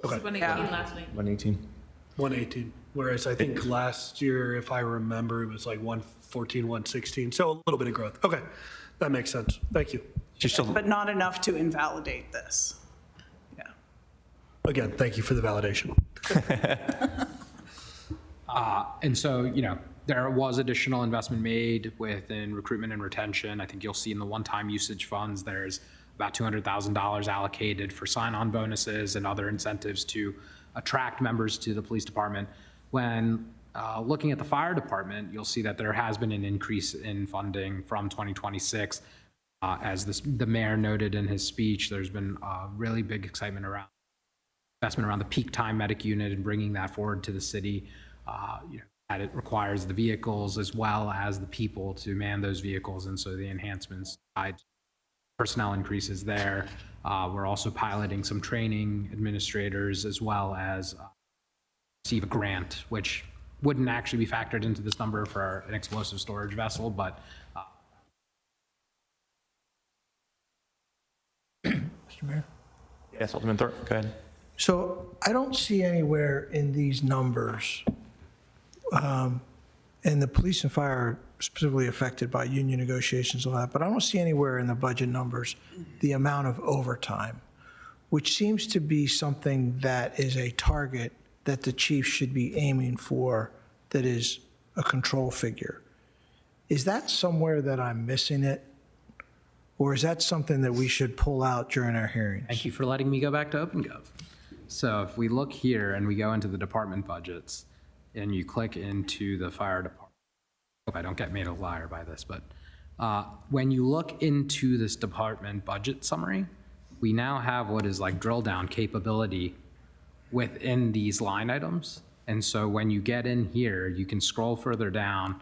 A: was 118 last week.
B: 118.
H: 118, whereas I think last year, if I remember, it was like 114, 116, so a little bit of growth. Okay, that makes sense. Thank you.
D: But not enough to invalidate this. Yeah.
H: Again, thank you for the validation.
G: And so, there was additional investment made within recruitment and retention. I think you'll see in the one-time usage funds, there's about $200,000 allocated for sign-on bonuses and other incentives to attract members to the police department. When looking at the fire department, you'll see that there has been an increase in funding from 2026. As the mayor noted in his speech, there's been really big excitement around investment around the peak time medic unit and bringing that forward to the city. That it requires the vehicles as well as the people to man those vehicles, and so the enhancements tied to personnel increases there. We're also piloting some training administrators as well as receive a grant, which wouldn't actually be factored into this number for an explosive storage vessel, but
E: Mr. Mayor?
B: Yes, Alderman Thorpe, go ahead.
E: So I don't see anywhere in these numbers, and the police and fire are specifically affected by union negotiations a lot, but I don't see anywhere in the budget numbers the amount of overtime, which seems to be something that is a target that the chief should be aiming for, that is a control figure. Is that somewhere that I'm missing it? Or is that something that we should pull out during our hearings?
G: thank you for letting me go back to OpenGov. So if we look here and we go into the department budgets and you click into the fire department, hope I don't get made a liar by this, but when you look into this department budget summary, we now have what is like drill down capability within these line items. And so when you get in here, you can scroll further down,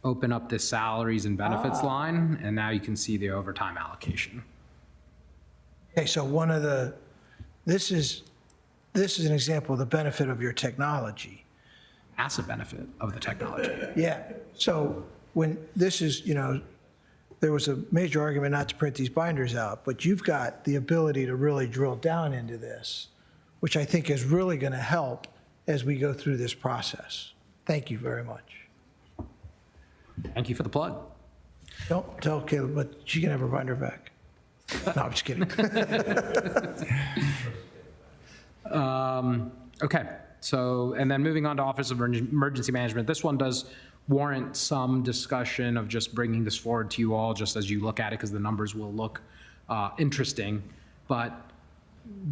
G: open up this salaries and benefits line, and now you can see the overtime allocation.
E: Okay, so this is an example of the benefit of your technology.
G: Massive benefit of the technology.
E: Yeah, so when this is, there was a major argument not to print these binders out, but you've got the ability to really drill down into this, which I think is really going to help as we go through this process. Thank you very much.
G: Thank you for the plug.
E: Don't tell Caleb, but she can have her binder back. No, I'm just kidding.
G: Okay, so, and then moving on to Office of Emergency Management, this one does warrant some discussion of just bringing this forward to you all, just as you look at it, because the numbers will look interesting. But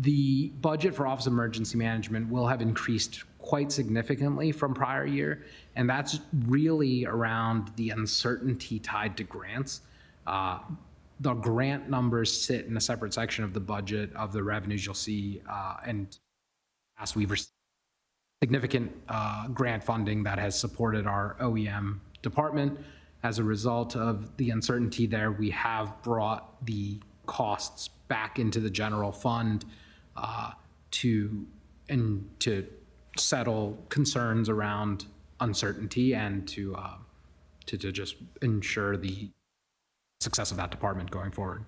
G: the budget for Office of Emergency Management will have increased quite significantly from prior year, and that's really around the uncertainty tied to grants. The grant numbers sit in a separate section of the budget of the revenues you'll see, and as we've received significant grant funding that has supported our OEM department. As a result of the uncertainty there, we have brought the costs back into the general fund to settle concerns around uncertainty and to just ensure the success of that department going forward.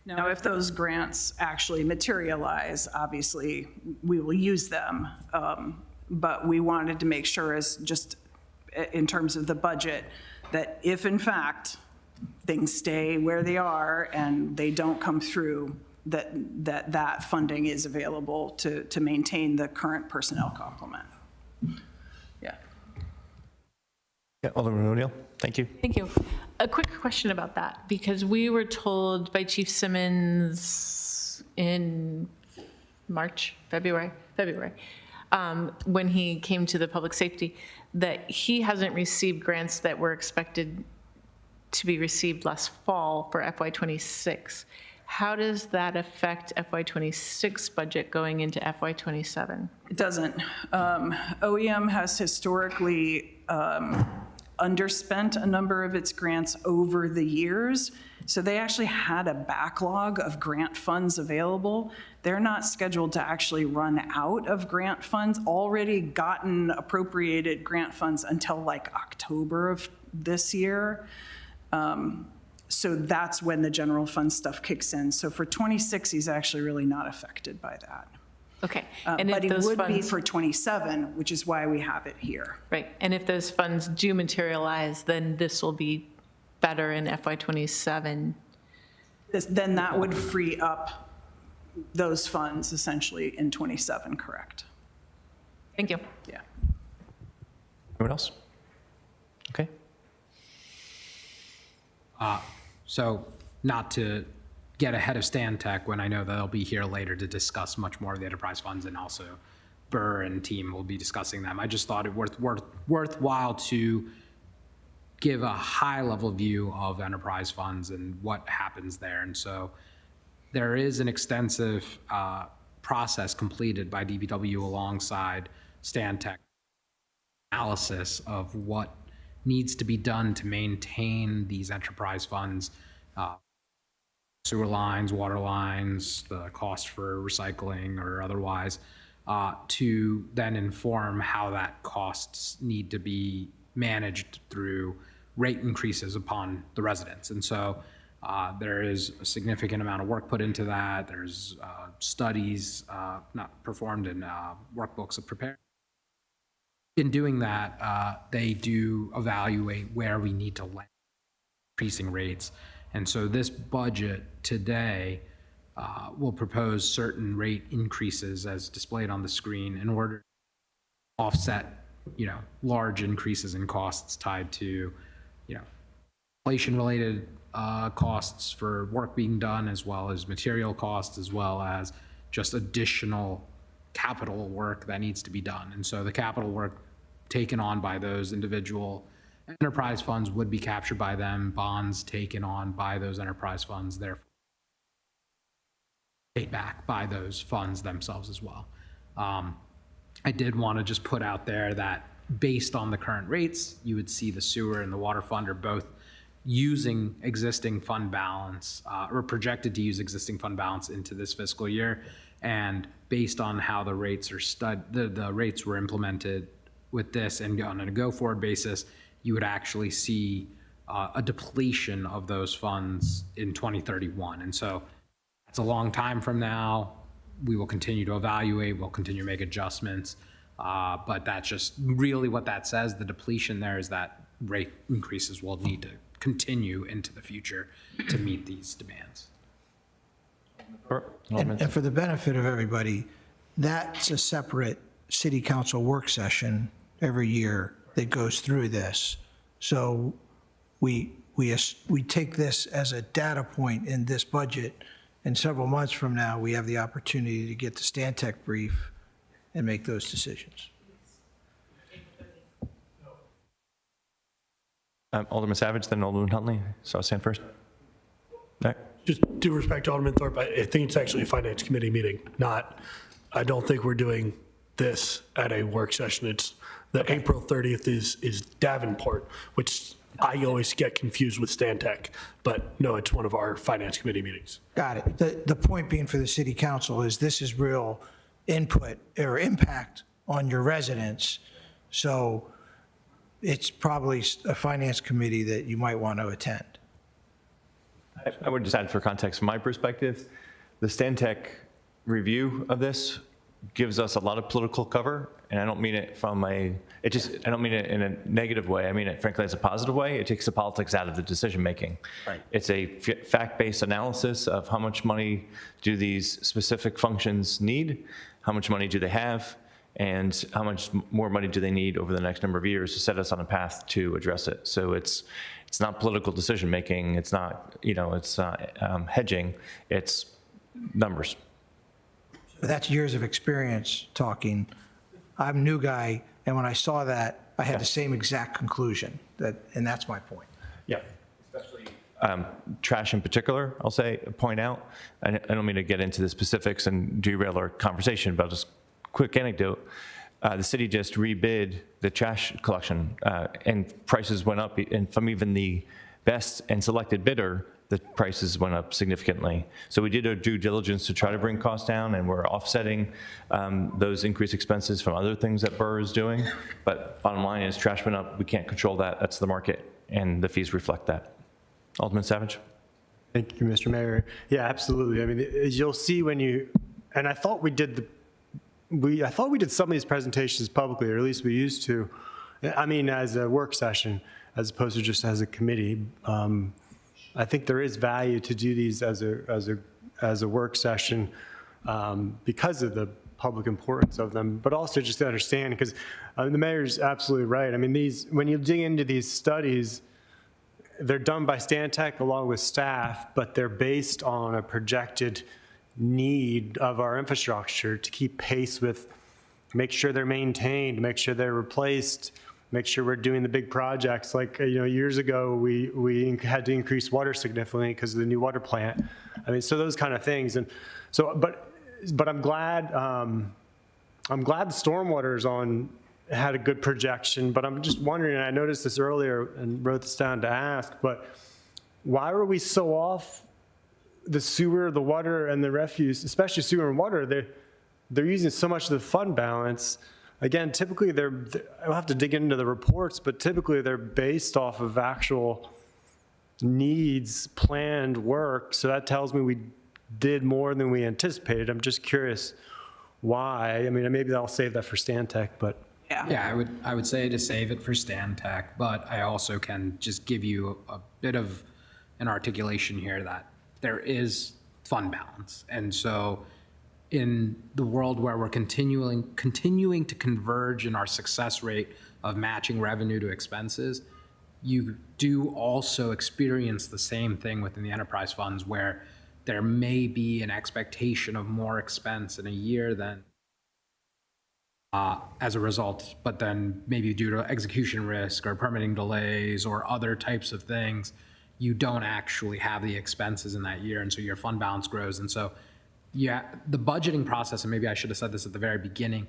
D: Now, if those grants actually materialize, obviously, we will use them. But we wanted to make sure, as just in terms of the budget, that if in fact things stay where they are and they don't come through, that funding is available to maintain the current personnel complement. Yeah.
B: Yeah, Alderman O'Neill, thank you.
A: Thank you. A quick question about that, because we were told by Chief Simmons in February, when he came to the public safety, that he hasn't received grants that were expected to be received last fall for FY26. How does that affect FY26 budget going into FY27?
D: It doesn't. OEM has historically underspent a number of its grants over the years. So they actually had a backlog of grant funds available. They're not scheduled to actually run out of grant funds, already gotten appropriated grant funds until like October of this year. So that's when the general fund stuff kicks in. So for 26, he's actually really not affected by that.
A: Okay.
D: But he would be for 27, which is why we have it here.
A: Right, and if those funds do materialize, then this will be better in FY27.
D: Then that would free up those funds essentially in 27, correct?
A: Thank you.
D: Yeah.
B: Anyone else? Okay.
G: So not to get ahead of Stan Tech, when I know they'll be here later to discuss much more of the enterprise funds, and also Burr and team will be discussing them. I just thought it worthwhile to give a high-level view of enterprise funds and what happens there. And so there is an extensive process completed by DPW alongside Stan Tech analysis of what needs to be done to maintain these enterprise funds, sewer lines, water lines, the cost for recycling or otherwise, to then inform how that costs need to be managed through rate increases upon the residents. And so there is a significant amount of work put into that. There's studies not performed and workbooks are prepared. In doing that, they do evaluate where we need to land increasing rates. And so this budget today will propose certain rate increases as displayed on the screen in order to offset, large increases in costs tied to, inflation-related costs for work being done, as well as material costs, as well as just additional capital work that needs to be done. And so the capital work taken on by those individual enterprise funds would be captured by them, bonds taken on by those enterprise funds, therefore paid back by those funds themselves as well. I did want to just put out there that based on the current rates, you would see the sewer and the water fund are both using existing fund balance or projected to use existing fund balance into this fiscal year. And based on how the rates are the rates were implemented with this and on a go-forward basis, you would actually see a depletion of those funds in 2031. And so it's a long time from now. We will continue to evaluate, we'll continue to make adjustments, but that's just really what that says. The depletion there is that rate increases will need to continue into the future to meet these demands.
E: And for the benefit of everybody, that's a separate city council work session every year that goes through this. So we take this as a data point in this budget, and several months from now, we have the opportunity to get the Stan Tech brief and make those decisions.
B: Alderman Savage, then Alderman Huntley. So I'll stand first. All right.
H: Just due respect to Alderman Thorpe, I think it's actually a finance committee meeting, I don't think we're doing this at a work session. It's the April 30th is Davenport, which I always get confused with Stantec, but no, it's one of our finance committee meetings.
E: Got it. The point being for the city council is this is real input or impact on your residents. So it's probably a finance committee that you might want to attend.
B: I would just add for context, from my perspective, the Stantec review of this gives us a lot of political cover, and I don't mean it I don't mean it in a negative way. I mean it frankly as a positive way. It takes the politics out of the decision-making. Right. It's a fact-based analysis of how much money do these specific functions need, how much money do they have, and how much more money do they need over the next number of years to set us on a path to address it. So it's not political decision-making. It's not, it's hedging. It's numbers.
E: That's years of experience talking. I'm a new guy, and when I saw that, I had the same exact conclusion, and that's my point.
B: Yeah. Especially trash in particular, point out. I don't mean to get into the specifics and derail our conversation, but just quick anecdote. The city just rebid the trash collection, and prices went up, and from even the best and selected bidder, the prices went up significantly. So we did our due diligence to try to bring costs down, and we're offsetting those increased expenses from other things that Burr is doing. But bottom line is trash went up. We can't control that. That's the market, and the fees reflect that. Alderman Savage?
I: Thank you, Mr. Mayor. Yeah, absolutely. I mean, as you'll see and I thought we did some of these presentations publicly, or at least we used to. I mean, as a work session, as opposed to just as a committee. I think there is value to do these as a work session because of the public importance of them, but also just to understand, because the mayor's absolutely right. I mean, when you dig into these studies, they're done by Stantec along with staff, but they're based on a projected need of our infrastructure to keep pace with, make sure they're maintained, make sure they're replaced, make sure we're doing the big projects. Like, years ago, we had to increase water significantly because of the new water plant. I mean, so those kind of things. And so, but I'm glad the stormwater's had a good projection, but I'm just wondering, and I noticed this earlier and wrote this down to ask, but why were we so off the sewer, the water, and the refuse, especially sewer and water? They're using so much of the fund balance. Again, typically I'll have to dig into the reports, but typically they're based off of actual needs, planned work. So that tells me we did more than we anticipated. I'm just curious why. I mean, maybe I'll save that for Stantec, but.
G: Yeah, I would say to save it for Stantec, but I also can just give you a bit of an articulation here that there is fund balance. And so in the world where we're continuing to converge in our success rate of matching revenue to expenses, you do also experience the same thing within the enterprise funds, where there may be an expectation of more expense in a year than as a result, but then maybe due to execution risk or permitting delays or other types of things, you don't actually have the expenses in that year, and so your fund balance grows. And so yeah, the budgeting process, and maybe I should have said this at the very beginning,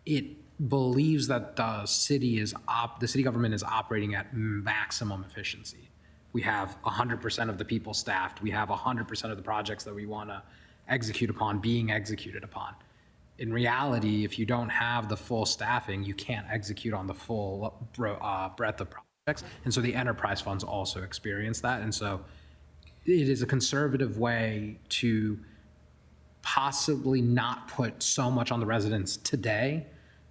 G: it believes that the city government is operating at maximum efficiency. We have 100% of the people staffed. We have 100% of the projects that we want to execute upon being executed upon. In reality, if you don't have the full staffing, you can't execute on the full breadth of projects. And so the enterprise funds also experience that. And so it is a conservative way to possibly not put so much on the residents today,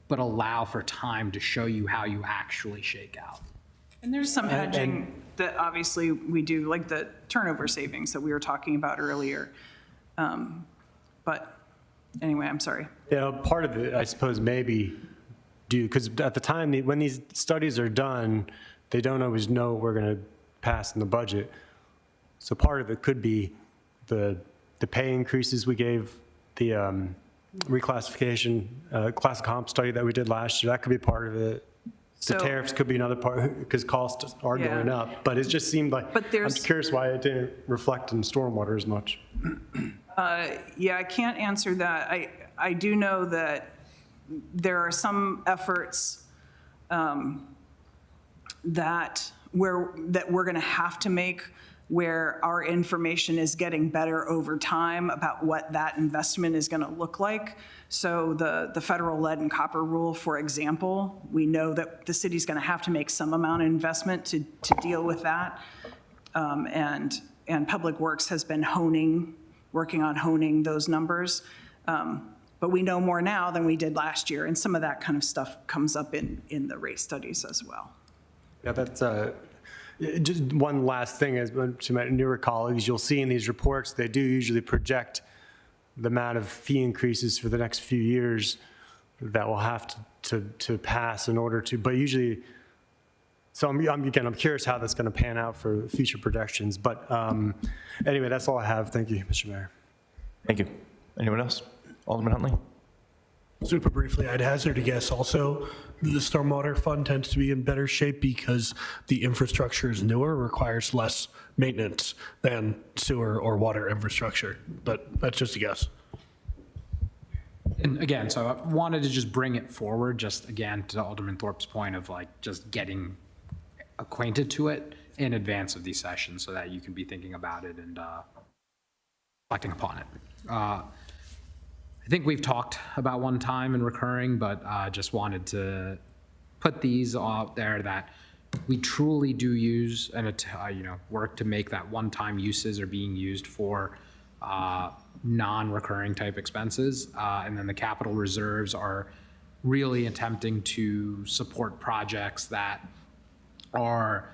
G: but allow for time to show you how you actually shake out.
D: And there's some hedging that obviously we do, like the turnover savings that we were talking about earlier. But anyway, I'm sorry.
I: Yeah, part of it, I suppose, maybe because at the time, when these studies are done, they don't always know what we're going to pass in the budget. So part of it could be the pay increases we gave, the reclassification, class comp study that we did last year. That could be part of it. The tariffs could be another part, because costs are going up. But it just seemed like, I'm just curious why it didn't reflect in stormwater as much.
D: Yeah, I can't answer that. I do know that there are some efforts that we're going to have to make where our information is getting better over time about what that investment is going to look like. So the federal lead and copper rule, for example, we know that the city's going to have to make some amount of investment to deal with that. And Public Works has been working on honing those numbers. But we know more now than we did last year, and some of that kind of stuff comes up in the rate studies as well.
I: Yeah, that's just one last thing is to my newer colleagues, you'll see in these reports, they do usually project the amount of fee increases for the next few years that will have to pass in order to, but usually, so I'm curious how that's going to pan out for future projections. But anyway, that's all I have. Thank you, Mr. Mayor.
B: Thank you. Anyone else? Alderman Huntley?
H: Super briefly, I'd hazard a guess also, the stormwater fund tends to be in better shape because the infrastructure is newer, requires less maintenance than sewer or water infrastructure, but that's just a guess.
G: And again, so I wanted to just bring it forward, just again, to Alderman Thorpe's point of like just getting acquainted to it in advance of these sessions so that you can be thinking about it and reflecting upon it. I think we've talked about one time and recurring, but just wanted to put these out there that we truly do use and work to make that one-time uses are being used for non-recurring type expenses. And then the capital reserves are really attempting to support projects that are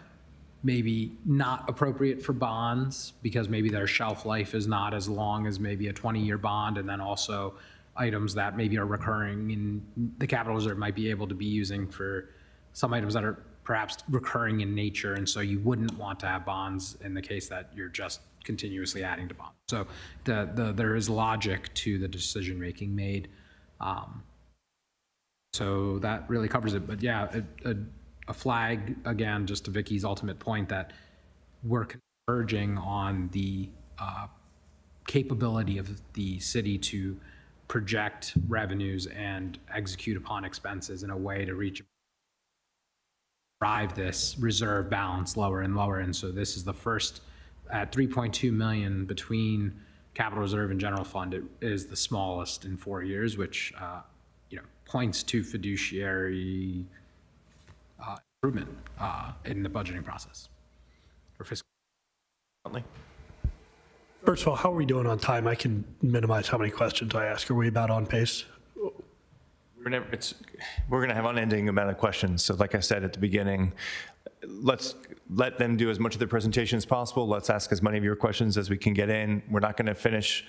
G: maybe not appropriate for bonds because maybe their shelf life is not as long as maybe a 20-year bond, and then also items that maybe are recurring in the capital reserve might be able to be using for some items that are perhaps recurring in nature, and so you wouldn't want to have bonds in the case that you're just continuously adding to bonds. So there is logic to the decision-making made. So that really covers it, but yeah, a flag, again, just to Vicky's ultimate point, that we're converging on the capability of the city to project revenues and execute upon expenses in a way to drive this reserve balance lower and lower. And so this is the first at 3.2 million between capital reserve and general fund. It is the smallest in 4 years, which points to fiduciary improvement in the budgeting process for fiscal.
B: Huntley?
H: First of all, how are we doing on time? I can minimize how many questions I ask. Are we about on pace?
B: We're going to have unending amount of questions. So like I said at the beginning, let's let them do as much of their presentation as possible. Let's ask as many of your questions as we can get in. We're not going to finish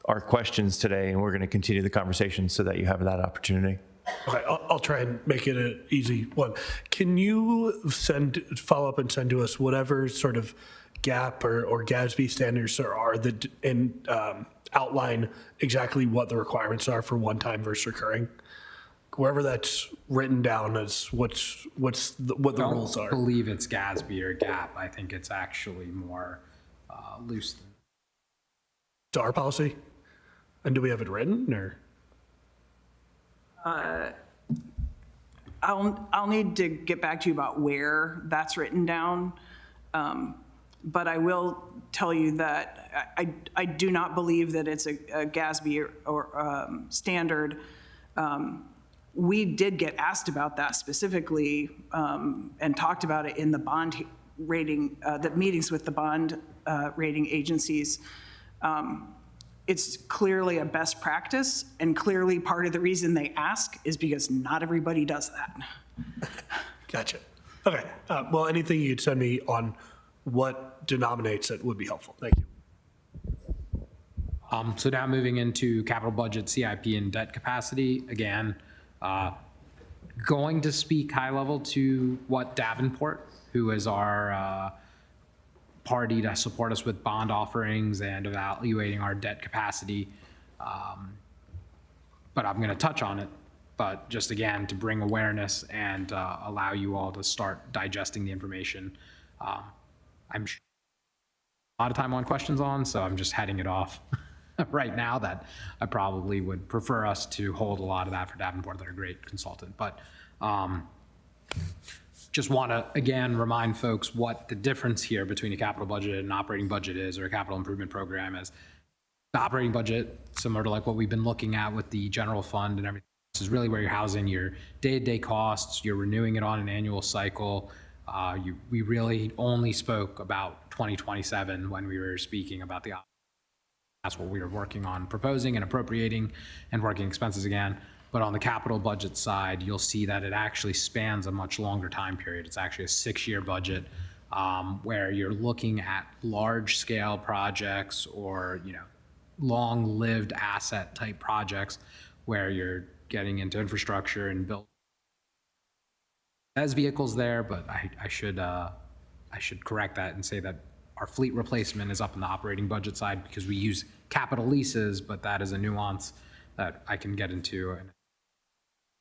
B: our questions today, and we're going to continue the conversation so that you have that opportunity.
H: Okay, I'll try and make it an easy one. Can you follow up and send to us whatever sort of GAP or GASB standards there are that outline exactly what the requirements are for one-time versus recurring? Wherever that's written down as what the rules are.
G: I don't believe it's GASB or GAP. I think it's actually more loose.
H: It's our policy? And do we have it written or?
D: I'll need to get back to you about where that's written down. But I will tell you that I do not believe that it's a GASB or standard. We did get asked about that specifically and talked about it in the bond rating, the meetings with the bond rating agencies. It's clearly a best practice, and clearly part of the reason they ask is because not everybody does that.
H: Gotcha. Okay. Well, anything you'd send me on what denominates it would be helpful. Thank you.
G: So now moving into capital budget, CIP, and debt capacity. Again, going to speak high level to what Davenport, who is our party to support us with bond offerings and evaluating our debt capacity. But I'm going to touch on it, but just again, to bring awareness and allow you all to start digesting the information. I'm sure a lot of time on questions on, so I'm just heading it off right now that I probably would prefer us to hold a lot of that for Davenport. They're a great consultant. But just want to, again, remind folks what the difference here between a capital budget and an operating budget is, or a capital improvement program is. The operating budget, similar to like what we've been looking at with the general fund and everything, this is really where you're housing your day-to-day costs. You're renewing it on an annual cycle. We really only spoke about 2027 when we were speaking about the, that's what we were working on, proposing and appropriating and working expenses again. But on the capital budget side, you'll see that it actually spans a much longer time period. It's actually a 6-year budget where you're looking at large-scale projects or, long-lived asset type projects where you're getting into infrastructure and build as vehicles there. But I should correct that and say that our fleet replacement is up in the operating budget side because we use capital leases, but that is a nuance that I can get into. And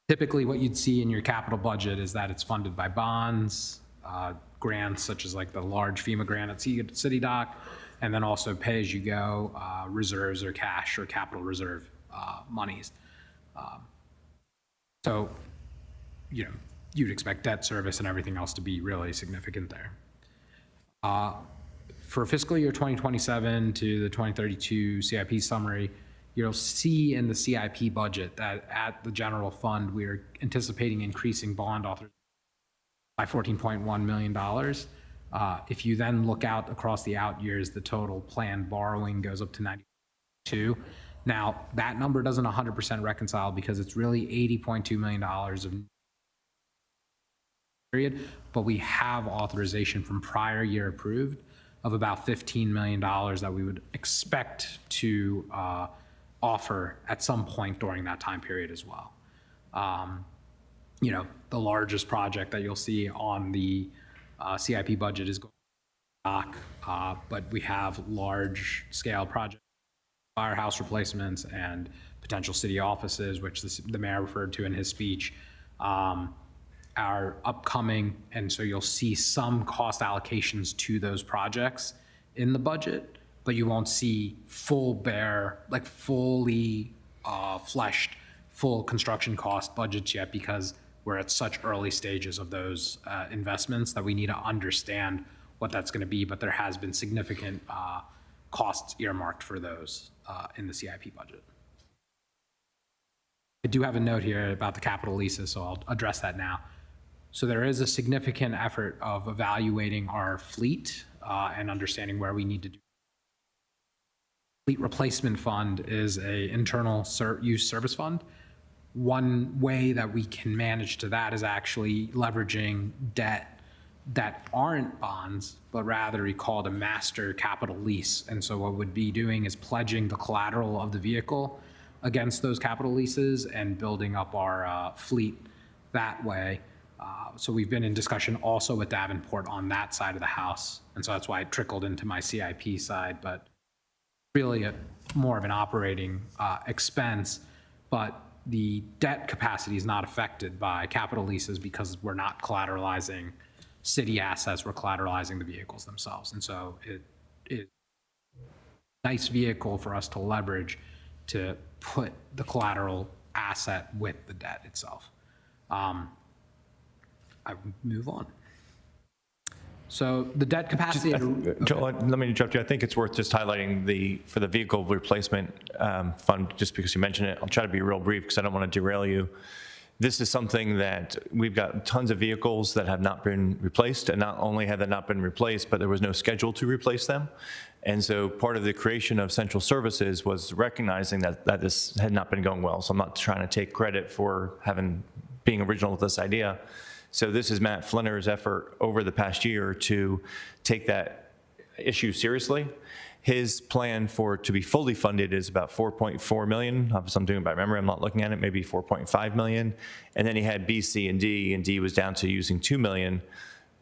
G: typically what you'd see in your capital budget is that it's funded by bonds, grants such as like the large FEMA grant at City Dock, and then also pay-as-you-go reserves or cash or capital reserve monies. So, you'd expect debt service and everything else to be really significant there. For fiscal year 2027 to the 2032 CIP summary, you'll see in the CIP budget that at the general fund, we're anticipating increasing bond authorization by $14.1 million. If you then look out across the out years, the total planned borrowing goes up to 92. Now, that number doesn't 100% reconcile because it's really $80.2 million of period, but we have authorization from prior year approved of about $15 million that we would expect to offer at some point during that time period as well. The largest project that you'll see on the CIP budget is going to Dock, but we have large scale projects, firehouse replacements and potential city offices, which the mayor referred to in his speech, are upcoming. And so you'll see some cost allocations to those projects in the budget, but you won't see fully fleshed full construction cost budgets yet because we're at such early stages of those investments that we need to understand what that's going to be. But there has been significant costs earmarked for those in the CIP budget. I do have a note here about the capital leases, so I'll address that now. So there is a significant effort of evaluating our fleet and understanding where we need to do. Fleet replacement fund is a internal use service fund. One way that we can manage to that is actually leveraging debt that aren't bonds, but rather we call it a master capital lease. And so what we'd be doing is pledging the collateral of the vehicle against those capital leases and building up our fleet that way. So we've been in discussion also with Davenport on that side of the house. And so that's why it trickled into my CIP side, but really more of an operating expense. But the debt capacity is not affected by capital leases because we're not collateralizing city assets, we're collateralizing the vehicles themselves. And so it is a nice vehicle for us to leverage to put the collateral asset with the debt itself. I would move on. So the debt capacity.
B: Joel, let me interrupt you. I think it's worth just highlighting for the vehicle replacement fund, just because you mentioned it. I'll try to be real brief because I don't want to derail you. This is something that we've got tons of vehicles that have not been replaced, and not only have they not been replaced, but there was no schedule to replace them. And so part of the creation of central services was recognizing that this had not been going well. So I'm not trying to take credit for being original with this idea. So this is Matt Flinner's effort over the past year to take that issue seriously. His plan for it to be fully funded is about 4.4 million. I'm doing it by memory, I'm not looking at it, maybe 4.5 million. And then he had B, C, and D was down to using 2 million.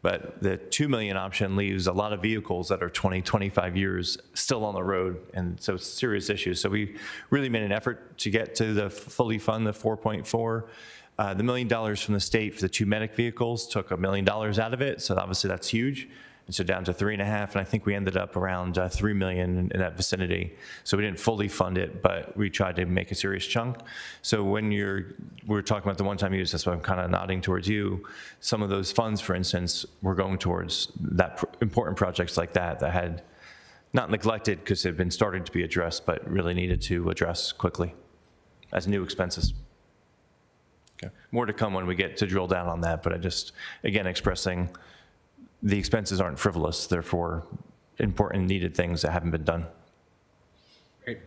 B: But the 2 million option leaves a lot of vehicles that are 20, 25 years still on the road. And so it's a serious issue. So we really made an effort to get to the fully fund the 4.4. The $1 million from the state for the 2 medic vehicles took $1 million out of it. So obviously that's huge. so down to 3.5, and I think we ended up around 3 million in that vicinity. So we didn't fully fund it, but we tried to make a serious chunk. So when we're talking about the one-time use, that's why I'm kind of nodding towards you. Some of those funds, for instance, were going towards that important projects like that had not neglected because they've been starting to be addressed, but really needed to address quickly as new expenses. Okay. More to come when we get to drill down on that, but I just, again, expressing the expenses aren't frivolous, therefore important needed things that haven't been done.
G: Great.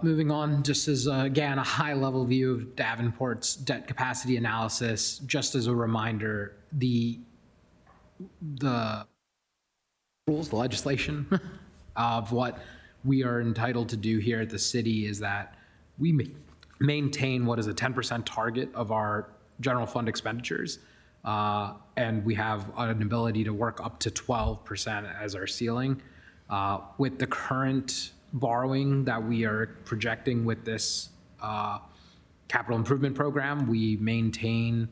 G: Moving on, just as, again, a high-level view of Davenport's debt capacity analysis, just as a reminder, the rules, the legislation of what we are entitled to do here at the city is that we maintain what is a 10% target of our general fund expenditures. And we have an ability to work up to 12% as our ceiling. With the current borrowing that we are projecting with this capital improvement program, we maintain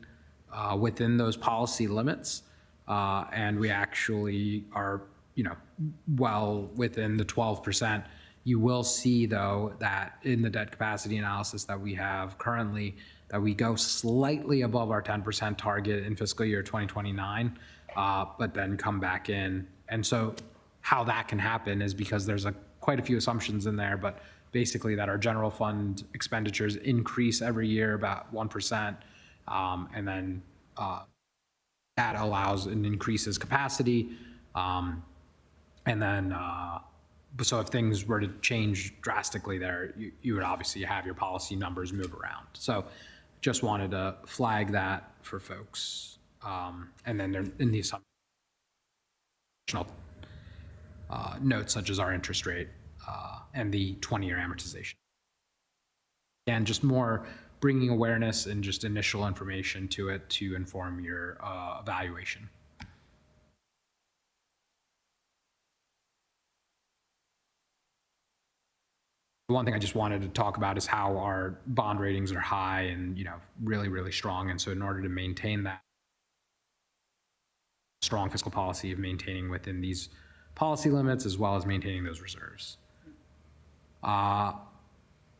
G: within those policy limits. And we actually are, well within the 12%. You will see, though, that in the debt capacity analysis that we have currently, that we go slightly above our 10% target in fiscal year 2029, but then come back in. And so how that can happen is because there's quite a few assumptions in there, but basically that our general fund expenditures increase every year about 1%, and then that allows and increases capacity. And then, so if things were to change drastically there, you would obviously have your policy numbers move around. So just wanted to flag that for folks. And then they're in the assumption notes such as our interest rate and the 20-year amortization. And just more bringing awareness and just initial information to it to inform your evaluation. The one thing I just wanted to talk about is how our bond ratings are high and, really, really strong. And so in order to maintain that strong fiscal policy of maintaining within these policy limits as well as maintaining those reserves.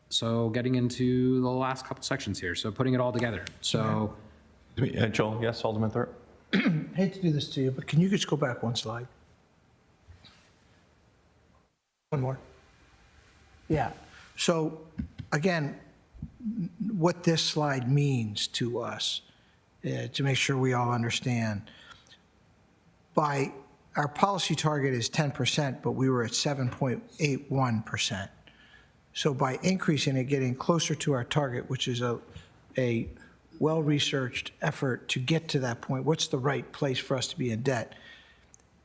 G: So getting into the last couple sections here. So putting it all together. So
B: Joel, yes, Alderman Thorpe?
E: Hate to do this to you, but can you just go back one slide? One more. Yeah. So again, what this slide means to us, to make sure we all understand, our policy target is 10%, but we were at 7.81%. So by increasing it, getting closer to our target, which is a well-researched effort to get to that point, what's the right place for us to be in debt?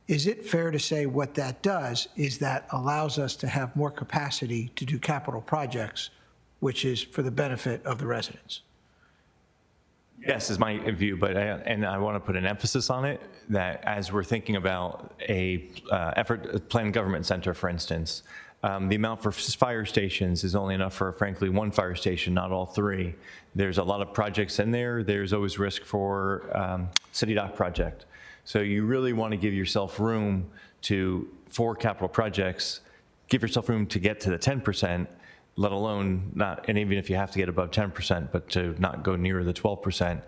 E: Is it fair to say what that does is that allows us to have more capacity to do capital projects, which is for the benefit of the residents?
B: Yes, is my view, but I want to put an emphasis on it, that as we're thinking about a planned government center, for instance, the amount for fire stations is only enough for, frankly, one fire station, not all three. There's a lot of projects in there. There's always risk for city dock project. So you really want to give yourself room for capital projects, give yourself room to get to the 10%, let alone not, and even if you have to get above 10%, but to not go near the 12%,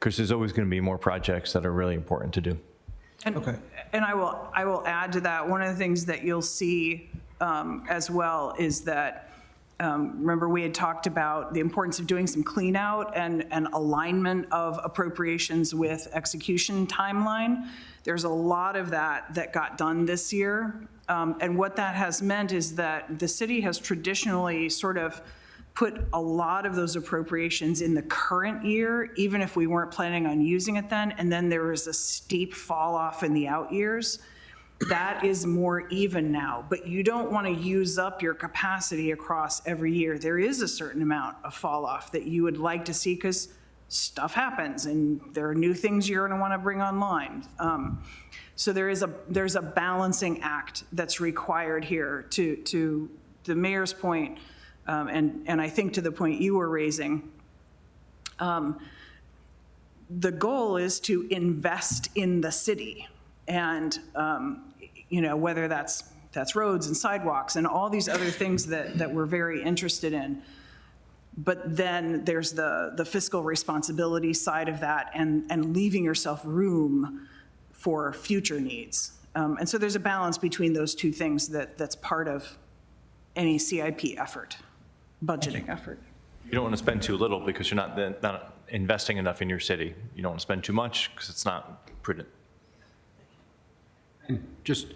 B: because there's always going to be more projects that are really important to do.
E: Okay.
D: And I will add to that, one of the things that you'll see as well is that, remember we had talked about the importance of doing some clean out and alignment of appropriations with execution timeline. There's a lot of that got done this year. And what that has meant is that the city has traditionally sort of put a lot of those appropriations in the current year, even if we weren't planning on using it then, and then there was a steep fall off in the out years. That is more even now, but you don't want to use up your capacity across every year. There is a certain amount of fall off that you would like to see because stuff happens and there are new things you're going to want to bring online. So there's a balancing act that's required here to the mayor's point, and I think to the point you were raising. The goal is to invest in the city. And, whether that's roads and sidewalks and all these other things that we're very interested in. But then there's the fiscal responsibility side of that and leaving yourself room for future needs. And so there's a balance between those two things that's part of any CIP effort, budgeting effort.
B: You don't want to spend too little because you're not investing enough in your city. You don't want to spend too much because it's not prudent.
G: And just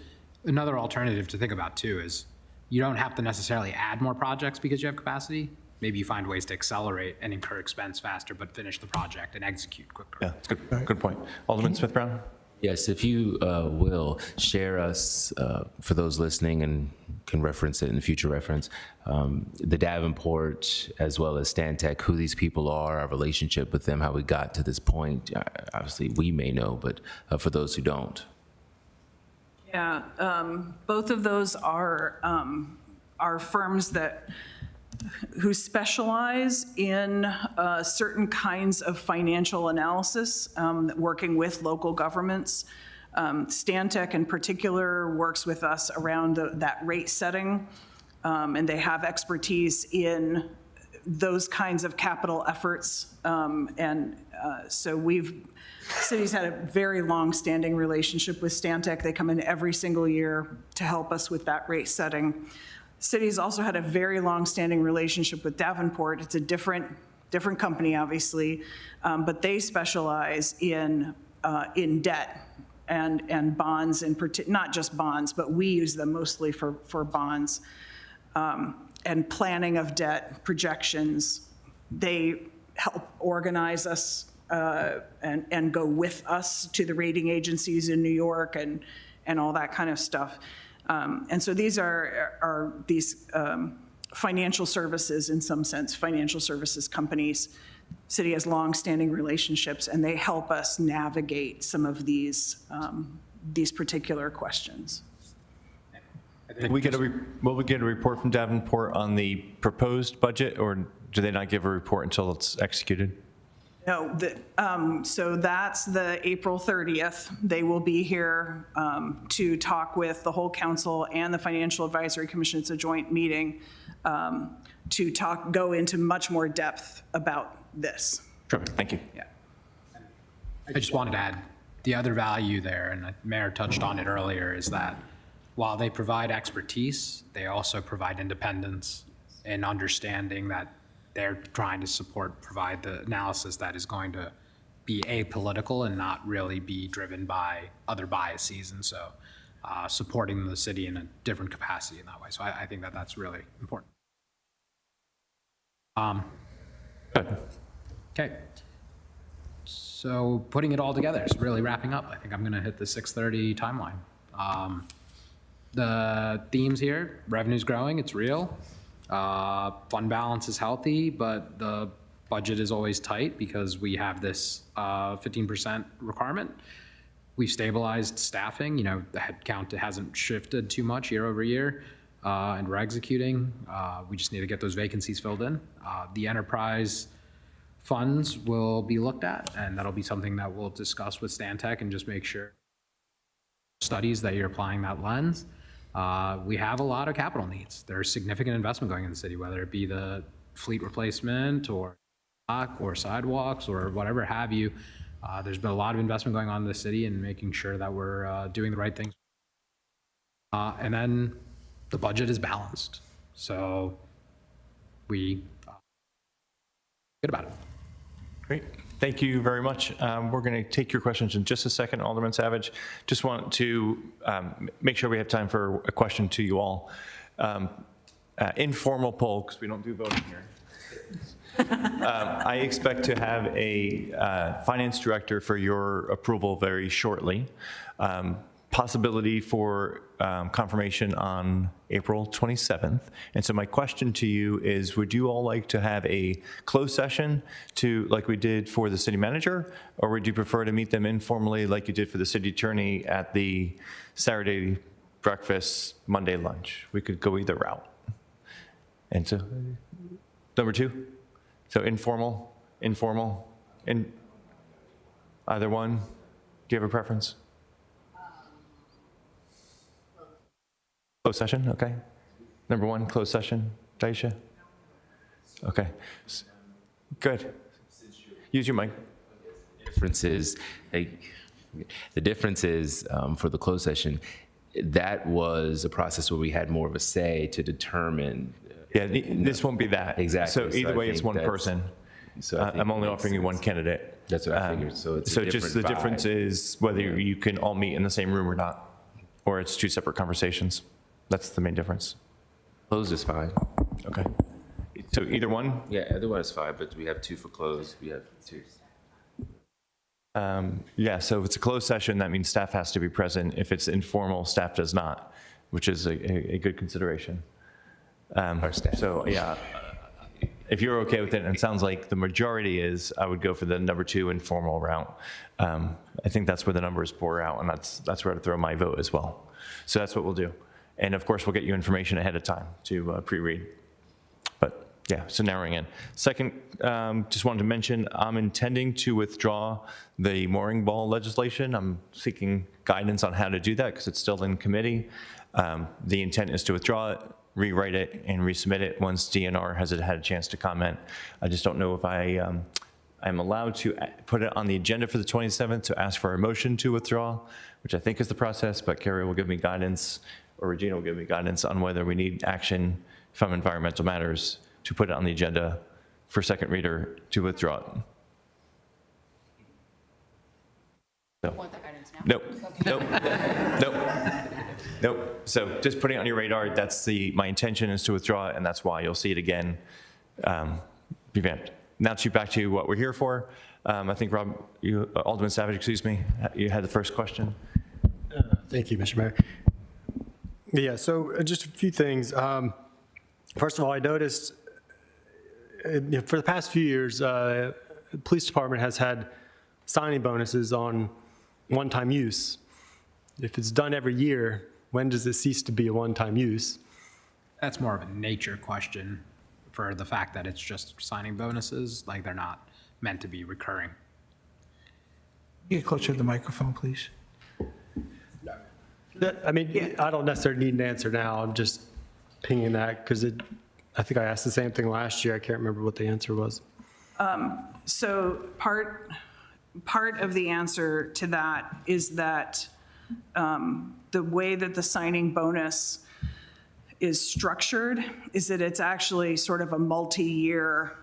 G: another alternative to think about too is you don't have to necessarily add more projects because you have capacity. Maybe you find ways to accelerate and incur expense faster, but finish the project and execute quicker.
B: Yeah, that's good. Good point. Alderman Smith-Brown?
C: Yes, if you will, share us, for those listening and can reference it in future reference, the Davenport as well as Stantec, who these people are, our relationship with them, how we got to this point. Obviously, we may know, but for those who don't.
D: Yeah, both of those are firms who specialize in certain kinds of financial analysis, working with local governments. Stantec in particular works with us around that rate setting, and they have expertise in those kinds of capital efforts. So city's had a very long-standing relationship with Stantec. They come in every single year to help us with that rate setting. City's also had a very long-standing relationship with Davenport. It's a different company, obviously, but they specialize in debt and bonds, not just bonds, but we use them mostly for bonds, and planning of debt projections. They help organize us and go with us to the rating agencies in New York and all that kind of stuff. And so these are these financial services, in some sense, financial services companies. City has longstanding relationships, and they help us navigate some of these particular questions.
B: Will we get a report from Davenport on the proposed budget, or do they not give a report until it's executed?
D: No, so that's the April 30th. They will be here to talk with the whole council and the Financial Advisory Commission. It's a joint meeting to go into much more depth about this.
B: Terrific, thank you.
D: Yeah.
G: I just wanted to add the other value there, and the mayor touched on it earlier, is that while they provide expertise, they also provide independence and understanding that they're trying to provide the analysis that is going to be apolitical and not really be driven by other biases. And so supporting the city in a different capacity in that way. So I think that that's really important. Okay. So putting it all together, so really wrapping up, I think I'm going to hit the 6:30 timeline. The themes here: revenue's growing, it's real. Fund balance is healthy, but the budget is always tight because we have this 15% requirement. We've stabilized staffing. The head count hasn't shifted too much year over year, and we're executing. We just need to get those vacancies filled in. The enterprise funds will be looked at, and that'll be something that we'll discuss with Stantec and just make sure studies that you're applying that lens. We have a lot of capital needs. There's significant investment going in the city, whether it be the fleet replacement or sidewalks or whatever have you. There's been a lot of investment going on in the city and making sure that we're doing the right things. And then the budget is balanced. So we good about it.
B: Great. Thank you very much. We're going to take your questions in just a second, Alderman Savage. Just want to make sure we have time for a question to you all. Informal poll, because we don't do voting here. I expect to have a finance director for your approval very shortly. Possibility for confirmation on April 27th. And so my question to you is, would you all like to have a closed session like we did for the city manager, or would you prefer to meet them informally like you did for the city attorney at the Saturday breakfast, Monday lunch? We could go either route. And so, number two, so informal, either one. Do you have a preference? Closed session, okay. Number one, closed session. Daisha? Okay. Good. Use your mic.
C: Difference is, the difference is for the closed session, that was a process where we had more of a say to determine.
B: Yeah, this won't be that.
C: Exactly.
B: So
C: So
B: either
C: I
B: way, it's
C: think
B: one
C: that's-
B: person.
C: So I think
B: I'm only
C: it makes
B: offering you one
C: sense.
B: candidate.
C: That's what I figured. So it's a
B: So just the
C: different
B: difference
C: vibe.
B: is whether you can all meet in the same room or not, or it's two separate conversations. That's the main difference.
C: Closed is fine.
B: Okay. So either one?
C: Yeah, otherwise fine, but we have two for closed. We have two.
B: Yeah, so if it's a closed session, that means staff has to be present. If it's informal, staff does not, which is a good consideration.
C: Our staff.
B: So, yeah, if you're okay with it, and it sounds like the majority is, I would go for the number two informal route. I think that's where the numbers pour out, and that's where I'd throw my vote as well. So that's what we'll do. And of course, we'll get you information ahead of time to pre-read. But yeah, so narrowing in. Second, just wanted to mention, I'm intending to withdraw the mooring ball legislation. I'm seeking guidance on how to do that because it's still in committee. The intent is to withdraw it, rewrite it, and resubmit it once DNR has had a chance to comment. I just don't know if I'm allowed to put it on the agenda for the 27th to ask for a motion to withdraw, which I think is the process, but Carrie will give me guidance, or Regina will give me guidance on whether we need action from environmental matters to put it on the agenda for second reader to withdraw it.
F: Want the guidance now?
B: Nope, nope, nope, nope. So just putting it on your radar, that's my intention is to withdraw it, and that's why you'll see it again revamped. Now back to what we're here for. I think, Rob, Alderman Savage, excuse me, you had the first question.
I: Thank you, Mr. Mayor. Yeah, so just a few things. First of all, I noticed for the past few years, the police department has had signing bonuses on one-time use. If it's done every year, when does it cease to be a one-time use?
G: That's more of a nature question for the fact that it's just signing bonuses, like they're not meant to be recurring.
E: Get closer to the microphone, please.
I: I mean, I don't necessarily need an answer now. I'm just pinging that because I think I asked the same thing last year. I can't remember what the answer was.
D: So part of the answer to that is that the way that the signing bonus is structured is that it's actually sort of a multi-year,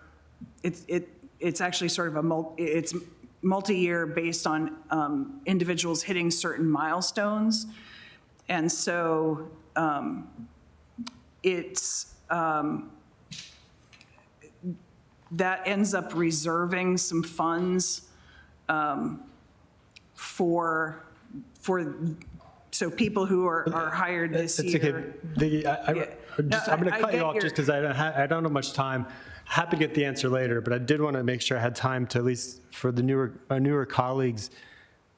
D: it's actually sort of it's multi-year based on individuals hitting certain milestones. And so that ends up reserving some funds so people who are hired this
I: It's
D: year.
I: okay. I'm going to cut you off
D: get
I: just because I don't have much time. Happy to get the answer later, but I did want to make sure I had time to, at least for my newer colleagues,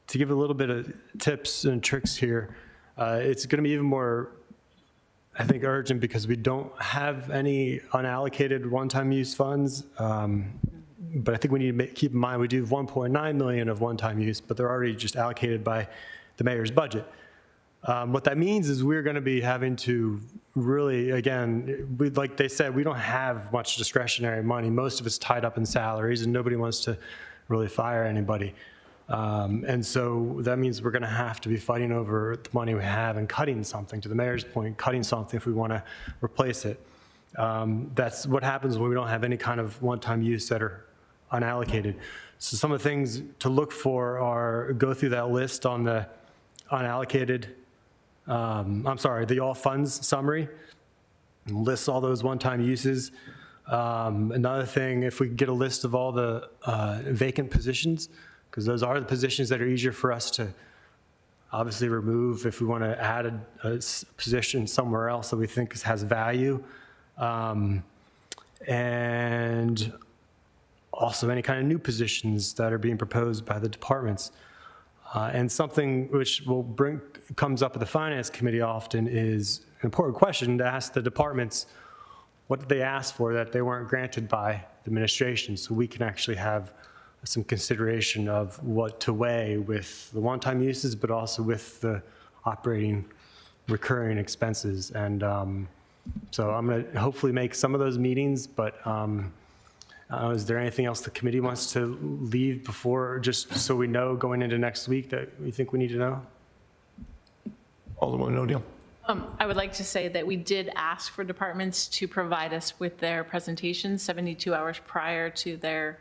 I: to give a little bit of tips and tricks here. It's going to be even more, I think, urgent because we don't have any unallocated one-time use funds. But I think we need to keep in mind we do have 1.9 million of one-time use, but they're already just allocated by the mayor's budget. What that means is we're going to be having to really, again, like they said, we don't have much discretionary money. Most of it's tied up in salaries, and nobody wants to really fire anybody. And so that means we're going to have to be fighting over the money we have and cutting something, to the mayor's point, cutting something if we want to replace it. That's what happens when we don't have any kind of one-time use that are unallocated. So some of the things to look for are go through that list on the unallocated, the all funds summary, and lists all those one-time uses. Another thing, if we get a list of all the vacant positions, because those are the positions that are easier for us to obviously remove if we want to add a position somewhere else that we think has value. And also any kind of new positions that are being proposed by the departments. And something which comes up at the Finance Committee often is an important question to ask the departments, what did they ask for that they weren't granted by the administration? So we can actually have some consideration of what to weigh with the one-time uses, but also with the operating recurring expenses. And so I'm going to hopefully make some of those meetings, but is there anything else the committee wants to leave before, just so we know going into next week that we think we need to know?
B: Alderwoman O'Neill.
A: I would like to say that we did ask for departments to provide us with their presentations 72 hours prior to their